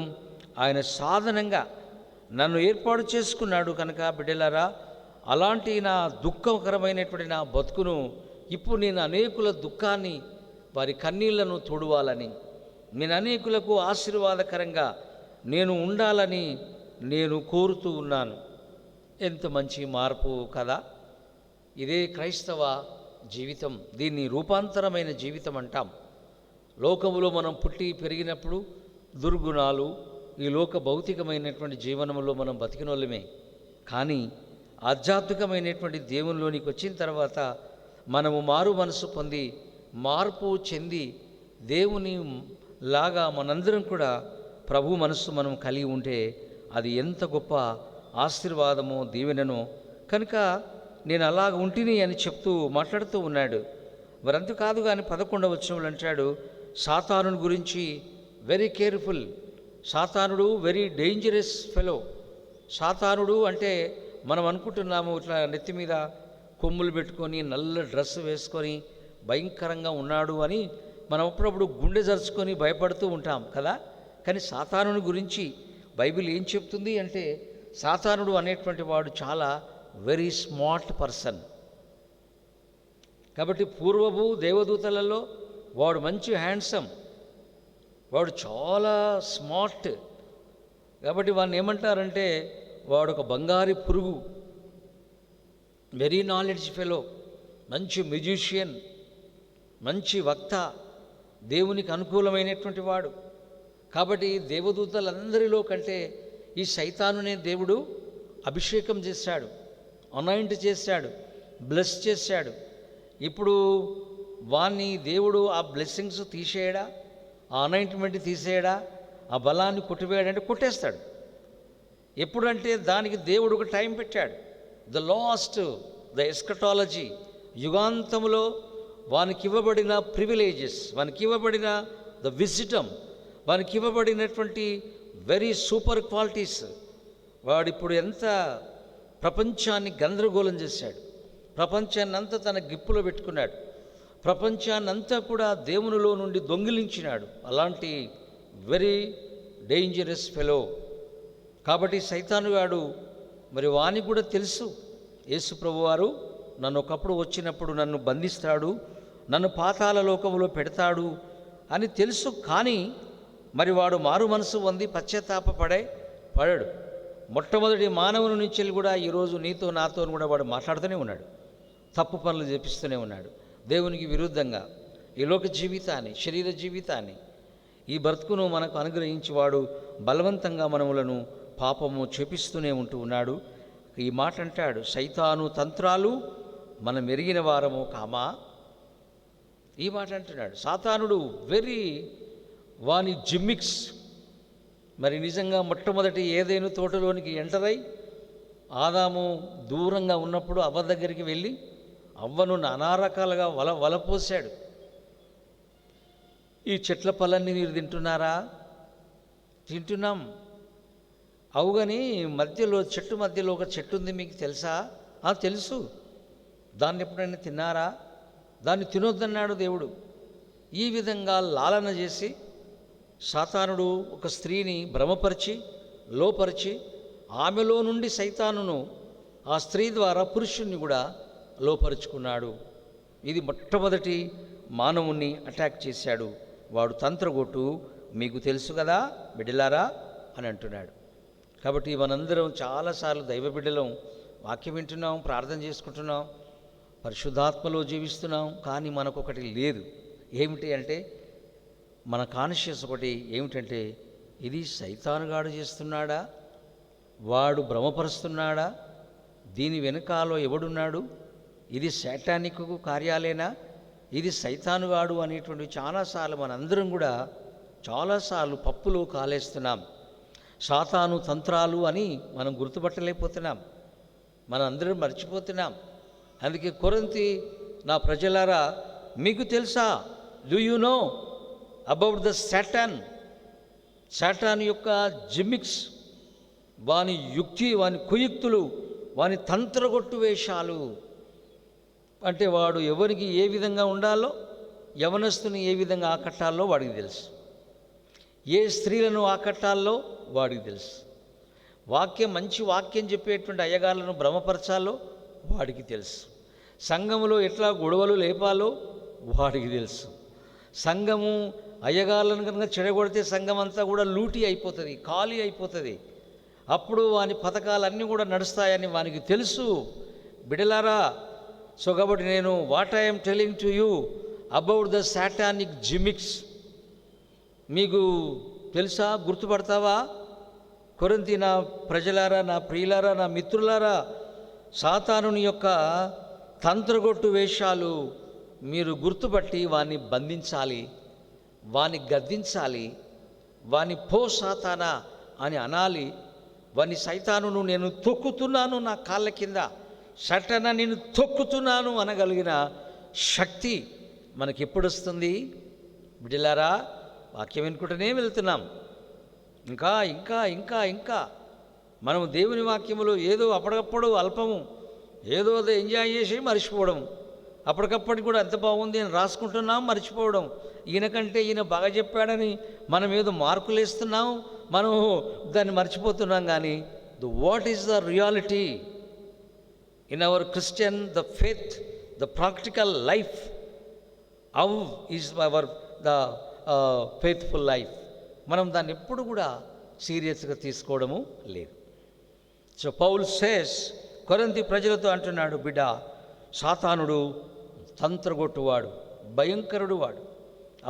ఆయన సాధనంగా నన్ను ఏర్పాటు చేసుకున్నాడు. కనుక బిడ్డలారా, అలాంటి నా దుఃఖకరమైనటువంటి నా బతుకును ఇప్పుడు నేను అనేకుల దుఃఖాన్ని, వారి కన్నీళ్లను తుడవాలని, నేను అనేకులకు ఆశీర్వాదకరంగా నేను ఉండాలని నేను కోరుతూ ఉన్నాను. ఎంత మంచి మార్పు కదా! ఇదే క్రైస్తవ జీవితం. దీన్ని రూపాంతరమైన జీవితం అంటాం. లోకములో మనం పుట్టి పెరిగినప్పుడు దుర్గుణాలు, ఈ లోక భౌతికమైనటువంటి జీవనంలో మనం బతికినోళ్ళమే. కానీ ఆధ్యాత్మికమైనటువంటి దేవునిలోనికి వచ్చిన తర్వాత మనము మారు మనసు పొంది మార్పు చెంది దేవుని లాగా మనందరం కూడా ప్రభు మనస్సు మనం కలిగి ఉంటే అది ఎంత గొప్ప ఆశీర్వాదమో దీవెననో. కనుక నేను అలాగ ఉంటిని అని చెప్తూ మాట్లాడుతూ ఉన్నాడు. మరంత కాదు కానీ 11వ వచనంలో అంటాడు, సాతానుని గురించి వెరీ కేర్ఫుల్. సాతానుడు వెరీ డేంజరస్ ఫెలో. సాతానుడు అంటే మనం అనుకుంటున్నాము ఇట్లా నెత్తి మీద కొమ్ములు పెట్టుకొని నల్ల డ్రెస్ వేసుకొని భయంకరంగా ఉన్నాడు అని మనం అప్పుడప్పుడు గుండె జరుచుకొని భయపడుతూ ఉంటాం కదా. కానీ సాతానుని గురించి బైబిల్ ఏం చెప్తుంది అంటే, సాతానుడు అనేటువంటి వాడు చాలా వెరీ స్మార్ట్ పర్సన్. కాబట్టి పూర్వపు దేవదూతలలో వాడు మంచి హ్యాండ్సమ్, వాడు చాలా స్మార్ట్. కాబట్టి వాడిని ఏమంటారంటే వాడు ఒక బంగారు పురుగు, వెరీ నాలెడ్జ్ ఫెలో, మంచి మ్యూజిషియన్, మంచి వక్త, దేవునికి అనుకూలమైనటువంటి వాడు. కాబట్టి దేవదూతలందరిలో కంటే ఈ సైతానునే దేవుడు అభిషేకం చేశాడు, అనాయింట్ చేశాడు, బ్లెస్ చేశాడు. ఇప్పుడు వాణ్ణి దేవుడు ఆ బ్లెస్సింగ్స్ తీసేయడా, ఆ అనాయింట్మెంట్ తీసేయడా, ఆ బలాన్ని కొట్టివేయడంటే కొట్టేస్తాడు. ఎప్పుడంటే దానికి దేవుడు ఒక టైం పెట్టాడు. ద ఎస్కటాలజీ, యుగాంతములో వానికి ఇవ్వబడిన ప్రివిలేజెస్, వానికి ఇవ్వబడిన ద విజిటమ్, వానికి ఇవ్వబడినటువంటి వెరీ సూపర్ క్వాలిటీస్. వాడిప్పుడు ఎంత ప్రపంచాన్ని గందరగోళం చేశాడు, ప్రపంచాన్ని అంతా తన గిప్పులో పెట్టుకున్నాడు, ప్రపంచాన్ని అంతా కూడా దేవునిలో నుండి దొంగిలించినాడు. అలాంటి వెరీ డేంజరస్ ఫెలో. కాబట్టి సైతానుగాడు మరి వానికి కూడా తెలుసు, యేసు ప్రభువారు నన్ను ఒకప్పుడు వచ్చినప్పుడు నన్ను బంధిస్తాడు, నన్ను పాతాళ లోకములో పెడతాడు అని తెలుసు. కానీ మరి వాడు మారు మనసు పొంది పడడు. మొట్టమొదటి మానవుని నుంచి కూడా ఈరోజు నీతో నాతో కూడా వాడు మాట్లాడుతూనే ఉన్నాడు, తప్పు పనులు చేపిస్తూనే ఉన్నాడు. దేవునికి విరుద్ధంగా ఈ లోక జీవితాన్ని, శరీర జీవితాన్ని, ఈ బ్రతుకును మనకు అనుగ్రహించి వాడు బలవంతంగా మనములను పాపము చేపిస్తూనే ఉంటూ ఉన్నాడు. ఈ మాట అంటాడు, సైతాను తంత్రాలు మనం ఎరిగిన వారము కామా. ఈ మాట అంటున్నాడు. సాతానుడు వెరీ వాని జిమ్మిక్స్. మరి నిజంగా మొట్టమొదటి ఏదైనా తోటలోనికి ఎంటర్ అయి ఆదాము దూరంగా ఉన్నప్పుడు అవ్వ దగ్గరికి వెళ్ళి అవ్వను నానా రకాలుగా వలపోసాడు. ఈ చెట్ల పళ్ళన్నీ మీరు తింటున్నారా? తింటున్నాం. అవుగాని చెట్టు మధ్యలో ఒక చెట్టు ఉంది, మీకు తెలుసా? తెలుసు. దాన్ని ఎప్పుడైనా తిన్నారా? దాన్ని తినొద్దన్నాడు దేవుడు. ఈ విధంగా లాలన చేసి సాతానుడు ఒక స్త్రీని భ్రమపరిచి లోపరిచి ఆమెలో నుండి సైతానును ఆ స్త్రీ ద్వారా పురుషుణ్ణి కూడా లోపరుచుకున్నాడు. ఇది మొట్టమొదటి మానవుణ్ణి అటాక్ చేశాడు. వాడు తంత్రగొట్టు, మీకు తెలుసు కదా బిడ్డలారా అని అంటున్నాడు. కాబట్టి మనందరం చాలాసార్లు దైవ బిడ్డలం, వాక్యం వింటున్నాం, ప్రార్థన చేసుకుంటున్నాం, పరిశుద్ధాత్మలో జీవిస్తున్నాం. కానీ మనకొకటి లేదు. ఏమిటి అంటే మన కాన్షియస్ ఒకటి ఏమిటంటే, ఇది సైతానుగాడు చేస్తున్నాడా, వాడు భ్రమపరుస్తున్నాడా, దీని వెనకాలో ఎవడున్నాడు, ఇది శాటానిక్ కార్యాలేనా, ఇది సైతానుగాడు అనేటువంటి చాలాసార్లు మనందరం కూడా చాలాసార్లు పప్పులో కాలేస్తున్నాం. సాతాను తంత్రాలు అని మనం గుర్తుపట్టలేకపోతున్నాం, మనం అందరం మర్చిపోతున్నాం. అందుకే కొరింథీ నా ప్రజలారా, మీకు తెలుసా, do you know about the Satan యొక్క జిమ్మిక్స్, వాని యుక్తి, వాని కుయుక్తులు, వాని తంత్రగొట్టు వేషాలు. అంటే వాడు ఎవరికి ఏ విధంగా ఉండాలో, యవనస్తుని ఏ విధంగా ఆకట్టాలో వాడికి తెలుసు, ఏ స్త్రీలను ఆకట్టాలో వాడికి తెలుసు, మంచి వాక్యం చెప్పేటువంటి అయ్యగారులను భ్రమపరచాలో వాడికి తెలుసు, సంఘములో ఎట్లా గొడవలు లేపాలో వాడికి తెలుసు. సంఘము అయ్యగారులను కనుక చెడగొడితే సంఘం అంతా కూడా లూటీ అయిపోతుంది, ఖాళీ అయిపోతుంది. అప్పుడు వాని పథకాలన్నీ కూడా నడుస్తాయని వానికి తెలుసు. బిడలారా, సో కాబట్టి నేను what I'm telling to you about the satanic gimmicks, మీకు తెలుసా, గుర్తుపడతావా? కొరింథీ నా ప్రజలారా, నా ప్రియులారా, నా మిత్రులారా, సాతానుని యొక్క తంత్రగొట్టు వేషాలు మీరు గుర్తుపట్టి వాణ్ణి బంధించాలి, వాణ్ణి గద్దించాలి, వాని పో సాతానా అని అనాలి. వాని సైతానును నేను తొక్కుతున్నాను నా కాళ్ళ కింద, సటన నేను తొక్కుతున్నాను అనగలిగిన శక్తి మనకి ఎప్పుడు వస్తుంది? బిడ్డలారా, వాక్యం వినుకుంటూనే వెళ్తున్నాం. ఇంకా ఇంకా ఇంకా ఇంకా మనం దేవుని వాక్యములో ఏదో అప్పటికప్పుడు అల్పము, ఏదో అదే ఎంజాయ్ చేసి మర్చిపోవడం, అప్పటికప్పటికి కూడా ఎంత బాగుంది అని రాసుకుంటున్నాం, మర్చిపోవడం. ఈయనకంటే ఈయన బాగా చెప్పాడని మనం ఏదో మార్కులు వేస్తున్నాం, మనం దాన్ని మర్చిపోతున్నాం. కానీ what is the reality in our Christian, the faith, the practical life, how is our the faithful life? మనం దాన్ని ఎప్పుడు కూడా సీరియస్గా తీసుకోవడము లేదు. సో పౌల్ సేస్, కొరింథీ ప్రజలతో అంటున్నాడు, బిడ్డ, సాతానుడు తంత్రగొట్టువాడు, భయంకరుడు వాడు,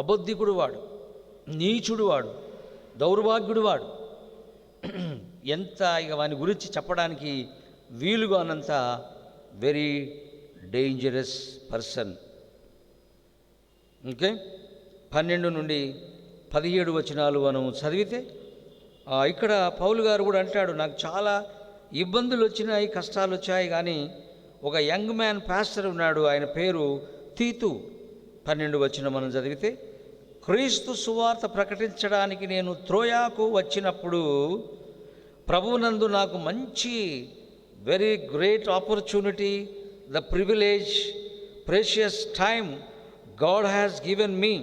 అబద్ధికుడు వాడు, నీచుడు వాడు, దౌర్భాగ్యుడు వాడు. ఎంత ఇక వాని గురించి చెప్పడానికి వీలుగా అన్నంత వెరీ డేంజరస్ పర్సన్. ఓకే, 12 నుండి 17 వచనాలు మనం చదివితే ఇక్కడ పౌలు గారు కూడా అంటాడు, నాకు చాలా ఇబ్బందులు వచ్చినాయి, కష్టాలు వచ్చాయి, కానీ ఒక యంగ్ మ్యాన్ పాస్టర్ ఉన్నాడు, ఆయన పేరు తీతు. 12 వచనం మనం చదివితే, క్రీస్తు సువార్త ప్రకటించడానికి నేను త్రోయాకు వచ్చినప్పుడు ప్రభువునందు నాకు మంచి very great opportunity, the privilege, precious time God has given me.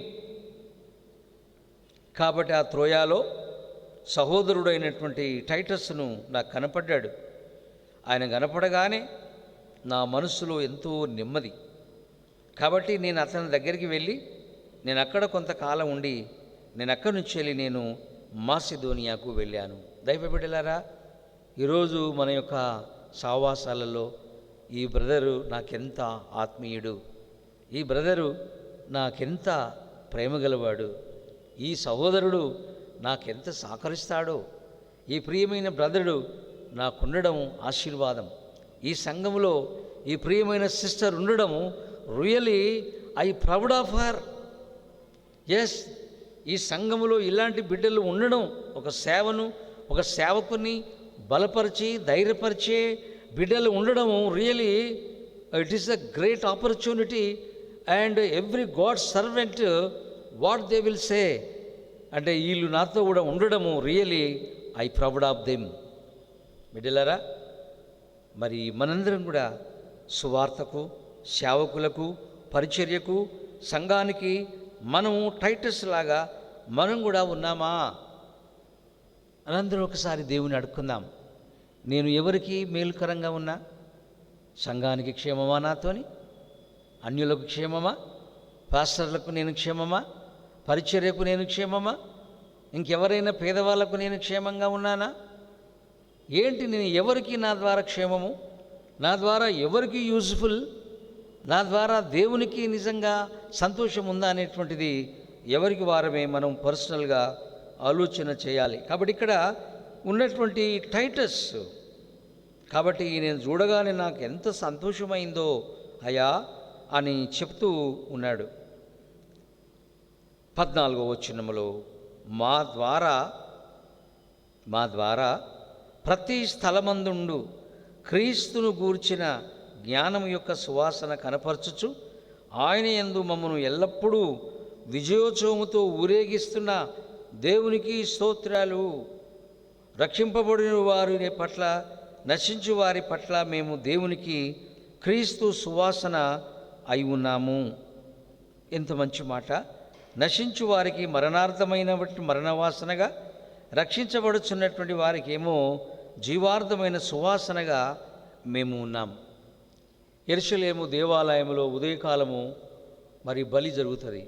కాబట్టి ఆ త్రోయాలో సహోదరుడైనటువంటి టైటస్ను నాకు కనపడ్డాడు. ఆయన కనపడగానే నా మనసులో ఎంతో నెమ్మది. కాబట్టి నేను అతని దగ్గరికి వెళ్ళి నేను అక్కడ కొంతకాలం ఉండి నేను అక్కడి నుంచి వెళ్ళి నేను మాసిదోనియాకు వెళ్ళాను. దైవబిడ్డలారా, ఈరోజు మన యొక్క సావాసాలలో ఈ బ్రదరు నాకెంత ఆత్మీయుడు, ఈ బ్రదరు నాకెంత ప్రేమగలవాడు, ఈ సహోదరుడు నాకెంత సహకరిస్తాడో, ఈ ప్రియమైన బ్రదరుడు నాకుండడం ఆశీర్వాదం, ఈ సంఘంలో ఈ ప్రియమైన సిస్టర్ ఉండడము really I proud of her. Yes, ఈ సంఘములో ఇలాంటి బిడ్డలు ఉండడం, ఒక సేవను, ఒక సేవకుని బలపరిచి ధైర్యపరిచే బిడ్డలు ఉండడము really it is a great opportunity. And every God servant what they will say, అంటే వీళ్ళు నాతో కూడా ఉండడము really I proud of them. బిడ్డలారా, మరి మనందరం కూడా సువార్తకు, సేవకులకు, పరిచర్యకు, సంఘానికి మనము టైటస్ లాగా మనం కూడా ఉన్నామా అని అందరూ ఒకసారి దేవుని అడుక్కుందాం. నేను ఎవరికి మేలుకరంగా ఉన్నా? సంఘానికి క్షేమమా నాతోని? అన్యులకు క్షేమమా? పాస్టర్లకు నేను క్షేమమా? పరిచర్యకు నేను క్షేమమా? ఇంకెవరైనా పేదవాళ్లకు నేను క్షేమంగా ఉన్నానా? ఏంటి, నేను ఎవరికి నా ద్వారా క్షేమము, నా ద్వారా ఎవరికి యూజ్ఫుల్, నా ద్వారా దేవునికి నిజంగా సంతోషం ఉందా అనేటువంటిది ఎవరికి వారమే మనం పర్సనల్గా ఆలోచన చేయాలి. కాబట్టి ఇక్కడ ఉన్నటువంటి టైటస్, కాబట్టి నేను చూడగానే నాకు ఎంత సంతోషమైందో అయ్యా అని చెప్తూ ఉన్నాడు. 14వ వచనములో, మా ద్వారా ప్రతి స్థలమందుండు క్రీస్తును గూర్చిన జ్ఞానం యొక్క సువాసన కనపరచుచు ఆయన యందు మమ్మను ఎల్లప్పుడూ విజయోత్సవముతో ఊరేగిస్తున్న దేవునికి స్తోత్రాలు. రక్షింపబడిన వారి పట్ల, నశించు వారి పట్ల మేము దేవునికి క్రీస్తు సువాసన అయి ఉన్నాము. ఎంత మంచి మాట! నశించు వారికి మరణార్థమైన మరణవాసనగా, రక్షించబడుచున్నటువంటి వారికి ఏమో జీవార్థమైన సువాసనగా మేము ఉన్నాం. యెరూషలేము దేవాలయములో ఉదయకాలము మరి బలి జరుగుతుంది,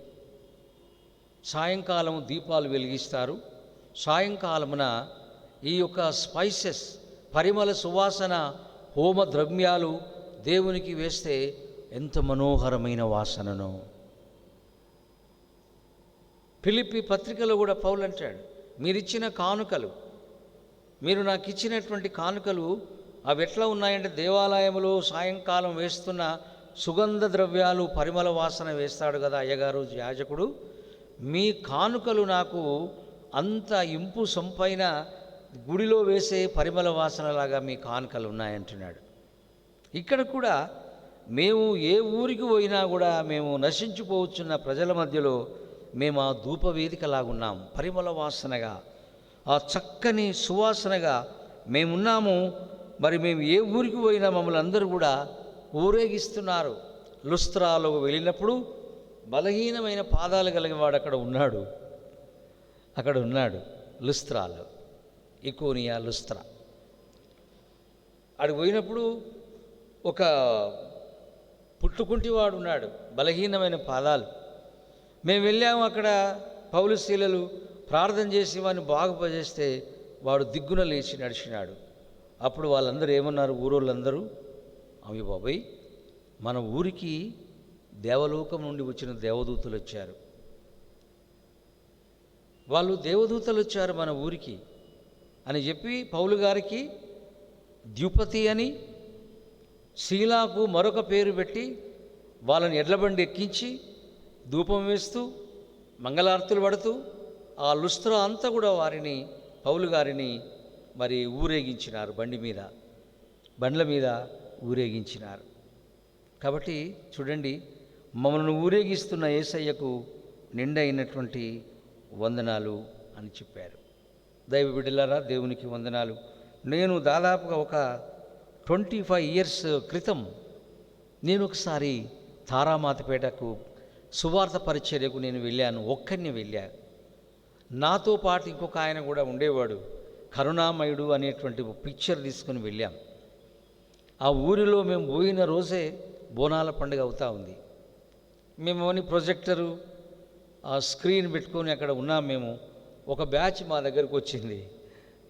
సాయంకాలము దీపాలు వెలిగిస్తారు. సాయంకాలమున ఈ యొక్క స్పైసెస్, పరిమళ సువాసన హోమ ద్రవ్యాలు దేవునికి వేస్తే ఎంత మనోహరమైన వాసనను. ఫిలిప్పీ పత్రికలో కూడా పౌలు అంటాడు, మీరిచ్చిన కానుకలు, మీరు నాకు ఇచ్చినటువంటి కానుకలు అవి ఎట్లా ఉన్నాయంటే దేవాలయంలో సాయంకాలం వేస్తున్న సుగంధ ద్రవ్యాలు పరిమళ వాసన వేస్తాడు కదా అయ్యగారు యాజకుడు, మీ కానుకలు నాకు అంత ఇంపు సొంపైన గుడిలో వేసే పరిమళ వాసనలాగా మీ కానుకలు ఉన్నాయంటున్నాడు. ఇక్కడ కూడా మేము ఏ ఊరికి పోయినా కూడా మేము నశించిపోవచ్చున్న ప్రజల మధ్యలో మేము ఆ ధూపవేదికలాగున్నాం, పరిమళ వాసనగా, ఆ చక్కని సువాసనగా మేమున్నాము. మరి మేము ఏ ఊరికి పోయినా మమ్మల్ని అందరూ కూడా ఊరేగిస్తున్నారు. లుస్త్రాలో వెళ్ళినప్పుడు బలహీనమైన పాదాలు కలిగిన వాడు అక్కడ ఉన్నాడు లుస్త్రాలో, ఇకోనియా లుస్త్రా. అక్కడికి పోయినప్పుడు ఒక పుట్టుకుంటివాడు ఉన్నాడు, బలహీనమైన పాదాలు. మేము వెళ్ళాము, అక్కడ పౌలు శీలలు ప్రార్థన చేసి వాడిని బాగుపజేస్తే వాడు దిగ్గున లేచి నడిచినాడు. అప్పుడు వాళ్ళందరూ ఏమన్నారు, ఊరోళ్ళందరూ, అవి బాబాయ్ మన ఊరికి దేవలోకం నుండి వచ్చిన దేవదూతలు వచ్చారు, వాళ్ళు దేవదూతలు వచ్చారు మన ఊరికి అని చెప్పి పౌలు గారికి ద్యుపతి అని, శీలాకు మరొక పేరు పెట్టి వాళ్ళని ఎడ్లబండి ఎక్కించి ధూపం వేస్తూ మంగళార్తులు పడుతూ ఆ లుస్త్రా అంతా కూడా వారిని, పౌలు గారిని మరి ఊరేగించినారు, బండ్ల మీద ఊరేగించినారు. కాబట్టి చూడండి, మమ్మల్ని ఊరేగిస్తున్న యేసయ్యకు నిండైనటువంటి వందనాలు అని చెప్పారు. దైవ బిడ్డలారా, దేవునికి వందనాలు. నేను దాదాపుగా ఒక 25 years క్రితం నేను ఒకసారి తారామాతపేటకు సువార్త పరిచర్యకు నేను వెళ్ళాను, ఒక్కడిని వెళ్ళా. నాతో పాటు ఇంకొక ఆయన కూడా ఉండేవాడు, కరుణామయుడు అనేటువంటి పిక్చర్ తీసుకుని వెళ్ళాం. ఆ ఊరిలో మేము పోయిన రోజే బోనాల పండుగ అవుతా ఉంది. మేము అని ప్రొజెక్టరు ఆ స్క్రీన్ పెట్టుకొని అక్కడ ఉన్నాం. మేము ఒక బ్యాచ్ మా దగ్గరకు వచ్చింది.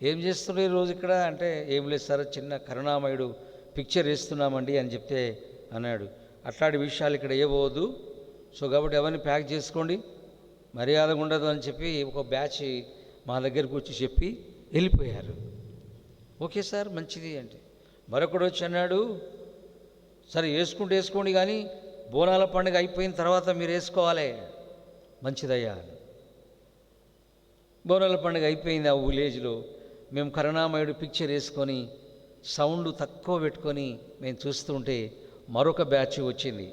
ఏం చేస్తున్నారు ఈరోజు ఇక్కడ అంటే, ఏం లేదు సార్, చిన్న కరుణామయుడు పిక్చర్ వేస్తున్నామండి అని చెప్తే అన్నాడు, అట్లాంటి విషయాలు ఇక్కడ ఏవద్దు, సో కాబట్టి అవన్నీ ప్యాక్ చేసుకోండి, మర్యాదగా ఉండదు అని చెప్పి ఒక బ్యాచ్ మా దగ్గరకు వచ్చి చెప్పి వెళ్ళిపోయారు. ఓకే సార్, మంచిది అంటే మరొకడు వచ్చి అన్నాడు, సరే వేసుకోండి కానీ బోనాల పండుగ అయిపోయిన తర్వాత మీరు వేసుకోవాలి. మంచిదయ్యా. బోనాల పండుగ అయిపోయింది ఆ విలేజ్లో. మేము కరుణామయుడు పిక్చర్ వేసుకొని సౌండ్ తక్కువ పెట్టుకొని మేము చూస్తుంటే మరొక బ్యాచ్ వచ్చింది.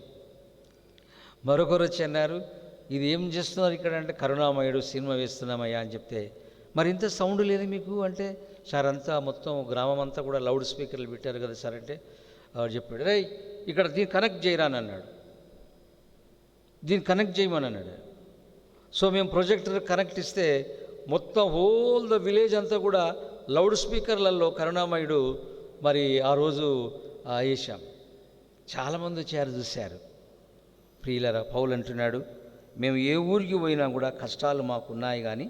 మరొకరు వచ్చి అన్నారు, ఇది ఏం చేస్తున్నారు ఇక్కడ అంటే, కరుణామయుడు సినిమా వేస్తున్నామయ్యా అని చెప్తే, మరి ఇంత సౌండ్ లేదు మీకు అంటే, సార్ అంతా మొత్తం గ్రామం అంతా కూడా లౌడ్ స్పీకర్లు పెట్టారు కదా సార్ అంటే, వాడు చెప్పాడు, రే ఇక్కడ దీన్ని కనెక్ట్ చేయరాని అన్నాడు, దీన్ని కనెక్ట్ చేయమని అన్నాడు. సో మేము ప్రొజెక్టర్ కనెక్ట్ ఇస్తే మొత్తం హోల్ ద విలేజ్ అంతా కూడా లౌడ్ స్పీకర్లలో కరుణామయుడు మరి ఆ రోజు వేసాం. చాలామంది వచ్చారు, చూశారు. ప్రియులరా, పౌలు అంటున్నాడు, మేము ఏ ఊరికి పోయినా కూడా కష్టాలు మాకున్నాయి, కానీ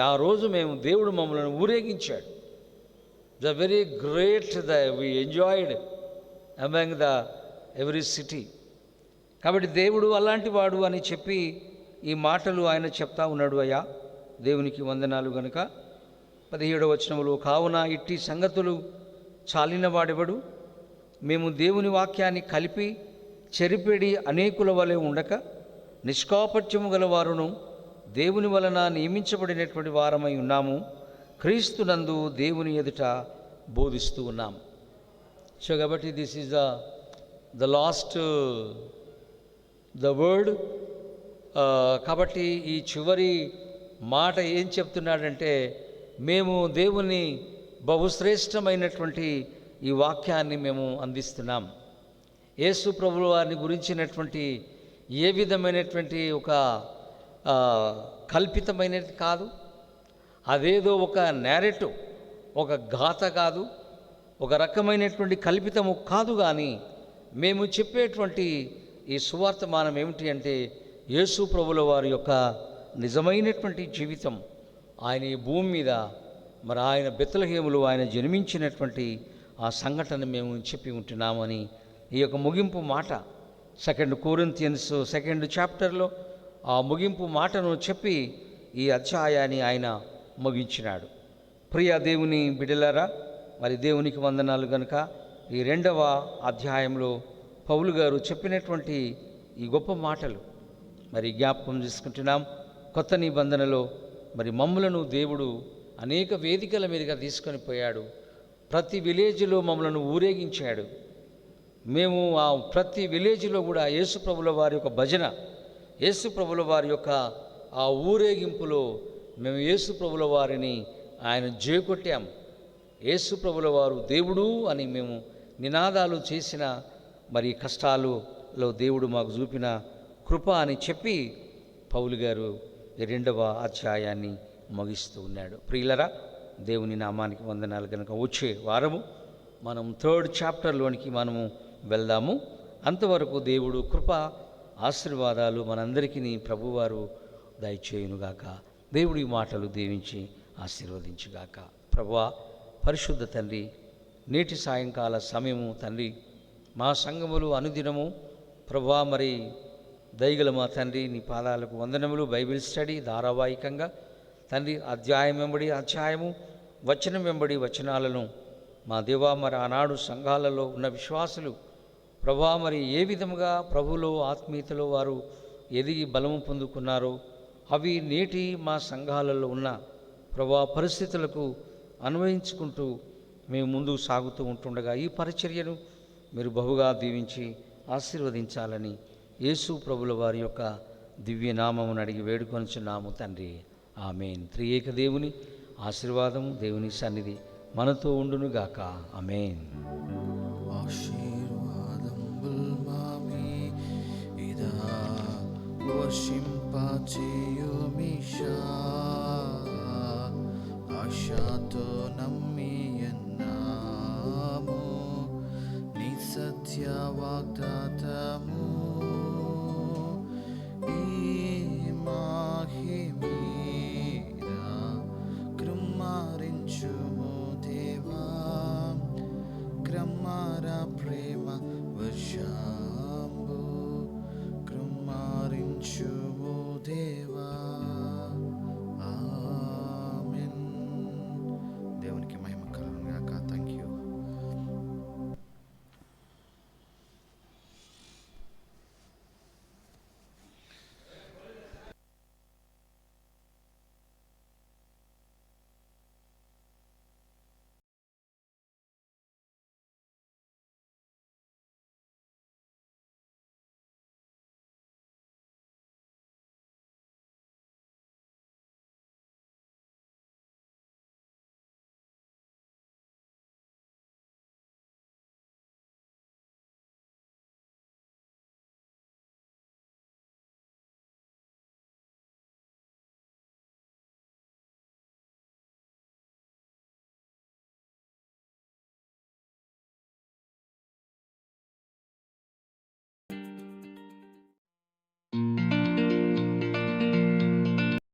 ఆ రోజు మేము దేవుడు మమ్మల్ని ఊరేగించాడు. The very great we enjoyed among the every city. కాబట్టి దేవుడు అలాంటి వాడు అని చెప్పి ఈ మాటలు ఆయన చెప్తా ఉన్నాడు. అయ్యా దేవునికి వందనాలు. గనుక 17వ వచనములో, కావున ఇట్టి సంగతులు చాలిన వాడెవడు, మేము దేవుని వాక్యాన్ని కలిపి చెరిపెడి అనేకుల వలె ఉండక నిష్కాపట్యము గలవారును దేవుని వలన నియమించబడినటువంటి వారమై ఉన్నాము, క్రీస్తునందు దేవుని ఎదుట బోధిస్తూ ఉన్నాం. సో కాబట్టి this is the last the word. కాబట్టి ఈ చివరి మాట ఏం చెప్తున్నాడంటే, మేము దేవుని బహుశ్రేష్టమైనటువంటి ఈ వాక్యాన్ని మేము అందిస్తున్నాం. యేసు ప్రభువు వారిని గురించినటువంటి ఏ విధమైనటువంటి ఒక కల్పితమైనది కాదు, అదేదో ఒక నేరేటివ్, ఒక గాథ కాదు, ఒక రకమైనటువంటి కల్పితము కాదు. కానీ మేము చెప్పేటువంటి ఈ సువార్తమానం ఏమిటి అంటే, యేసు ప్రభువుల వారి యొక్క నిజమైనటువంటి జీవితం, ఆయన ఈ భూమి మీద మరి ఆయన బెత్లెహేములో ఆయన జన్మించినటువంటి ఆ సంఘటన మేము చెప్పి ఉంటున్నామని ఈ యొక్క ముగింపు మాట 2 కొరింథియన్స్ 2 చాప్టర్లో ఆ ముగింపు మాటను చెప్పి ఈ అధ్యాయాన్ని ఆయన ముగించినాడు. ప్రియ దేవుని బిడ్డలారా, మరి దేవునికి వందనాలు గనుక ఈ 2వ అధ్యాయంలో పౌలు గారు చెప్పినటువంటి ఈ గొప్ప మాటలు మరి జ్ఞాపకం చేసుకుంటున్నాం. కొత్త నిబంధనలో మరి మమ్ములను దేవుడు అనేక వేదికల మీదుగా తీసుకొని పోయాడు. ప్రతి విలేజ్లో మమ్మలను ఊరేగించాడు. మేము ఆ ప్రతి విలేజ్లో కూడా యేసుప్రభుల వారి యొక్క భజన, యేసుప్రభుల వారి యొక్క ఆ ఊరేగింపులో మేము యేసుప్రభుల వారిని ఆయన జయకొట్టాం. యేసుప్రభుల వారు దేవుడు అని మేము నినాదాలు చేసిన మరి కష్టాలలో దేవుడు మాకు చూపిన కృప అని చెప్పి పౌలు గారు ఈ 2వ అధ్యాయాన్ని ముగిస్తూ ఉన్నాడు. ప్రియులరా, దేవుని నామానికి వందనాలు కనుక వచ్చే వారము మనం 3rd చాప్టర్లోనికి మనము వెళ్దాము. అంతవరకు దేవుడు కృప ఆశీర్వాదాలు మనందరికీ ప్రభువారు దయచేయునుగాక. దేవుడి మాటలు దీవించి ఆశీర్వదించుగాక. ప్రభువా, పరిశుద్ధ తండ్రి, నేటి సాయంకాల సమయము తండ్రి, మా సంఘములు అనుదినము ప్రభువా మరి దయగల మా తండ్రి నీ పాదాలకు వందనములు. బైబిల్ స్టడీ ధారావాహికంగా తండ్రి అధ్యాయం వెంబడి అధ్యాయము, వచనం వెంబడి వచనాలను మా దేవా మరి ఆనాడు సంఘాలలో ఉన్న విశ్వాసులు ప్రభువా మరి ఏ విధముగా ప్రభువులో ఆత్మీయతలో వారు ఎదిగి బలము పొందుకున్నారో అవి నేటి మా సంఘాలలో ఉన్న ప్రభువా పరిస్థితులకు అన్వయించుకుంటూ మేము ముందుకు సాగుతూ ఉంటుండగా ఈ పరిచర్యను మీరు బహుగా దీవించి ఆశీర్వదించాలని యేసు ప్రభుల వారి యొక్క దివ్యనామమును అడిగి వేడుకొనుచున్నాము తండ్రి. ఆమేన్. త్రియేక దేవుని ఆశీర్వాదము, దేవుని సన్నిధి మనతో ఉండునుగాక. ఆమేన్. ఆశీర్వాదంబుల్ మామీద వర్షింపచేయుమిషా, ఆశతో నమ్మియున్నాము నీ సత్య వాగ్దాతము. ఈ మాహిమీద కృమ్మరించు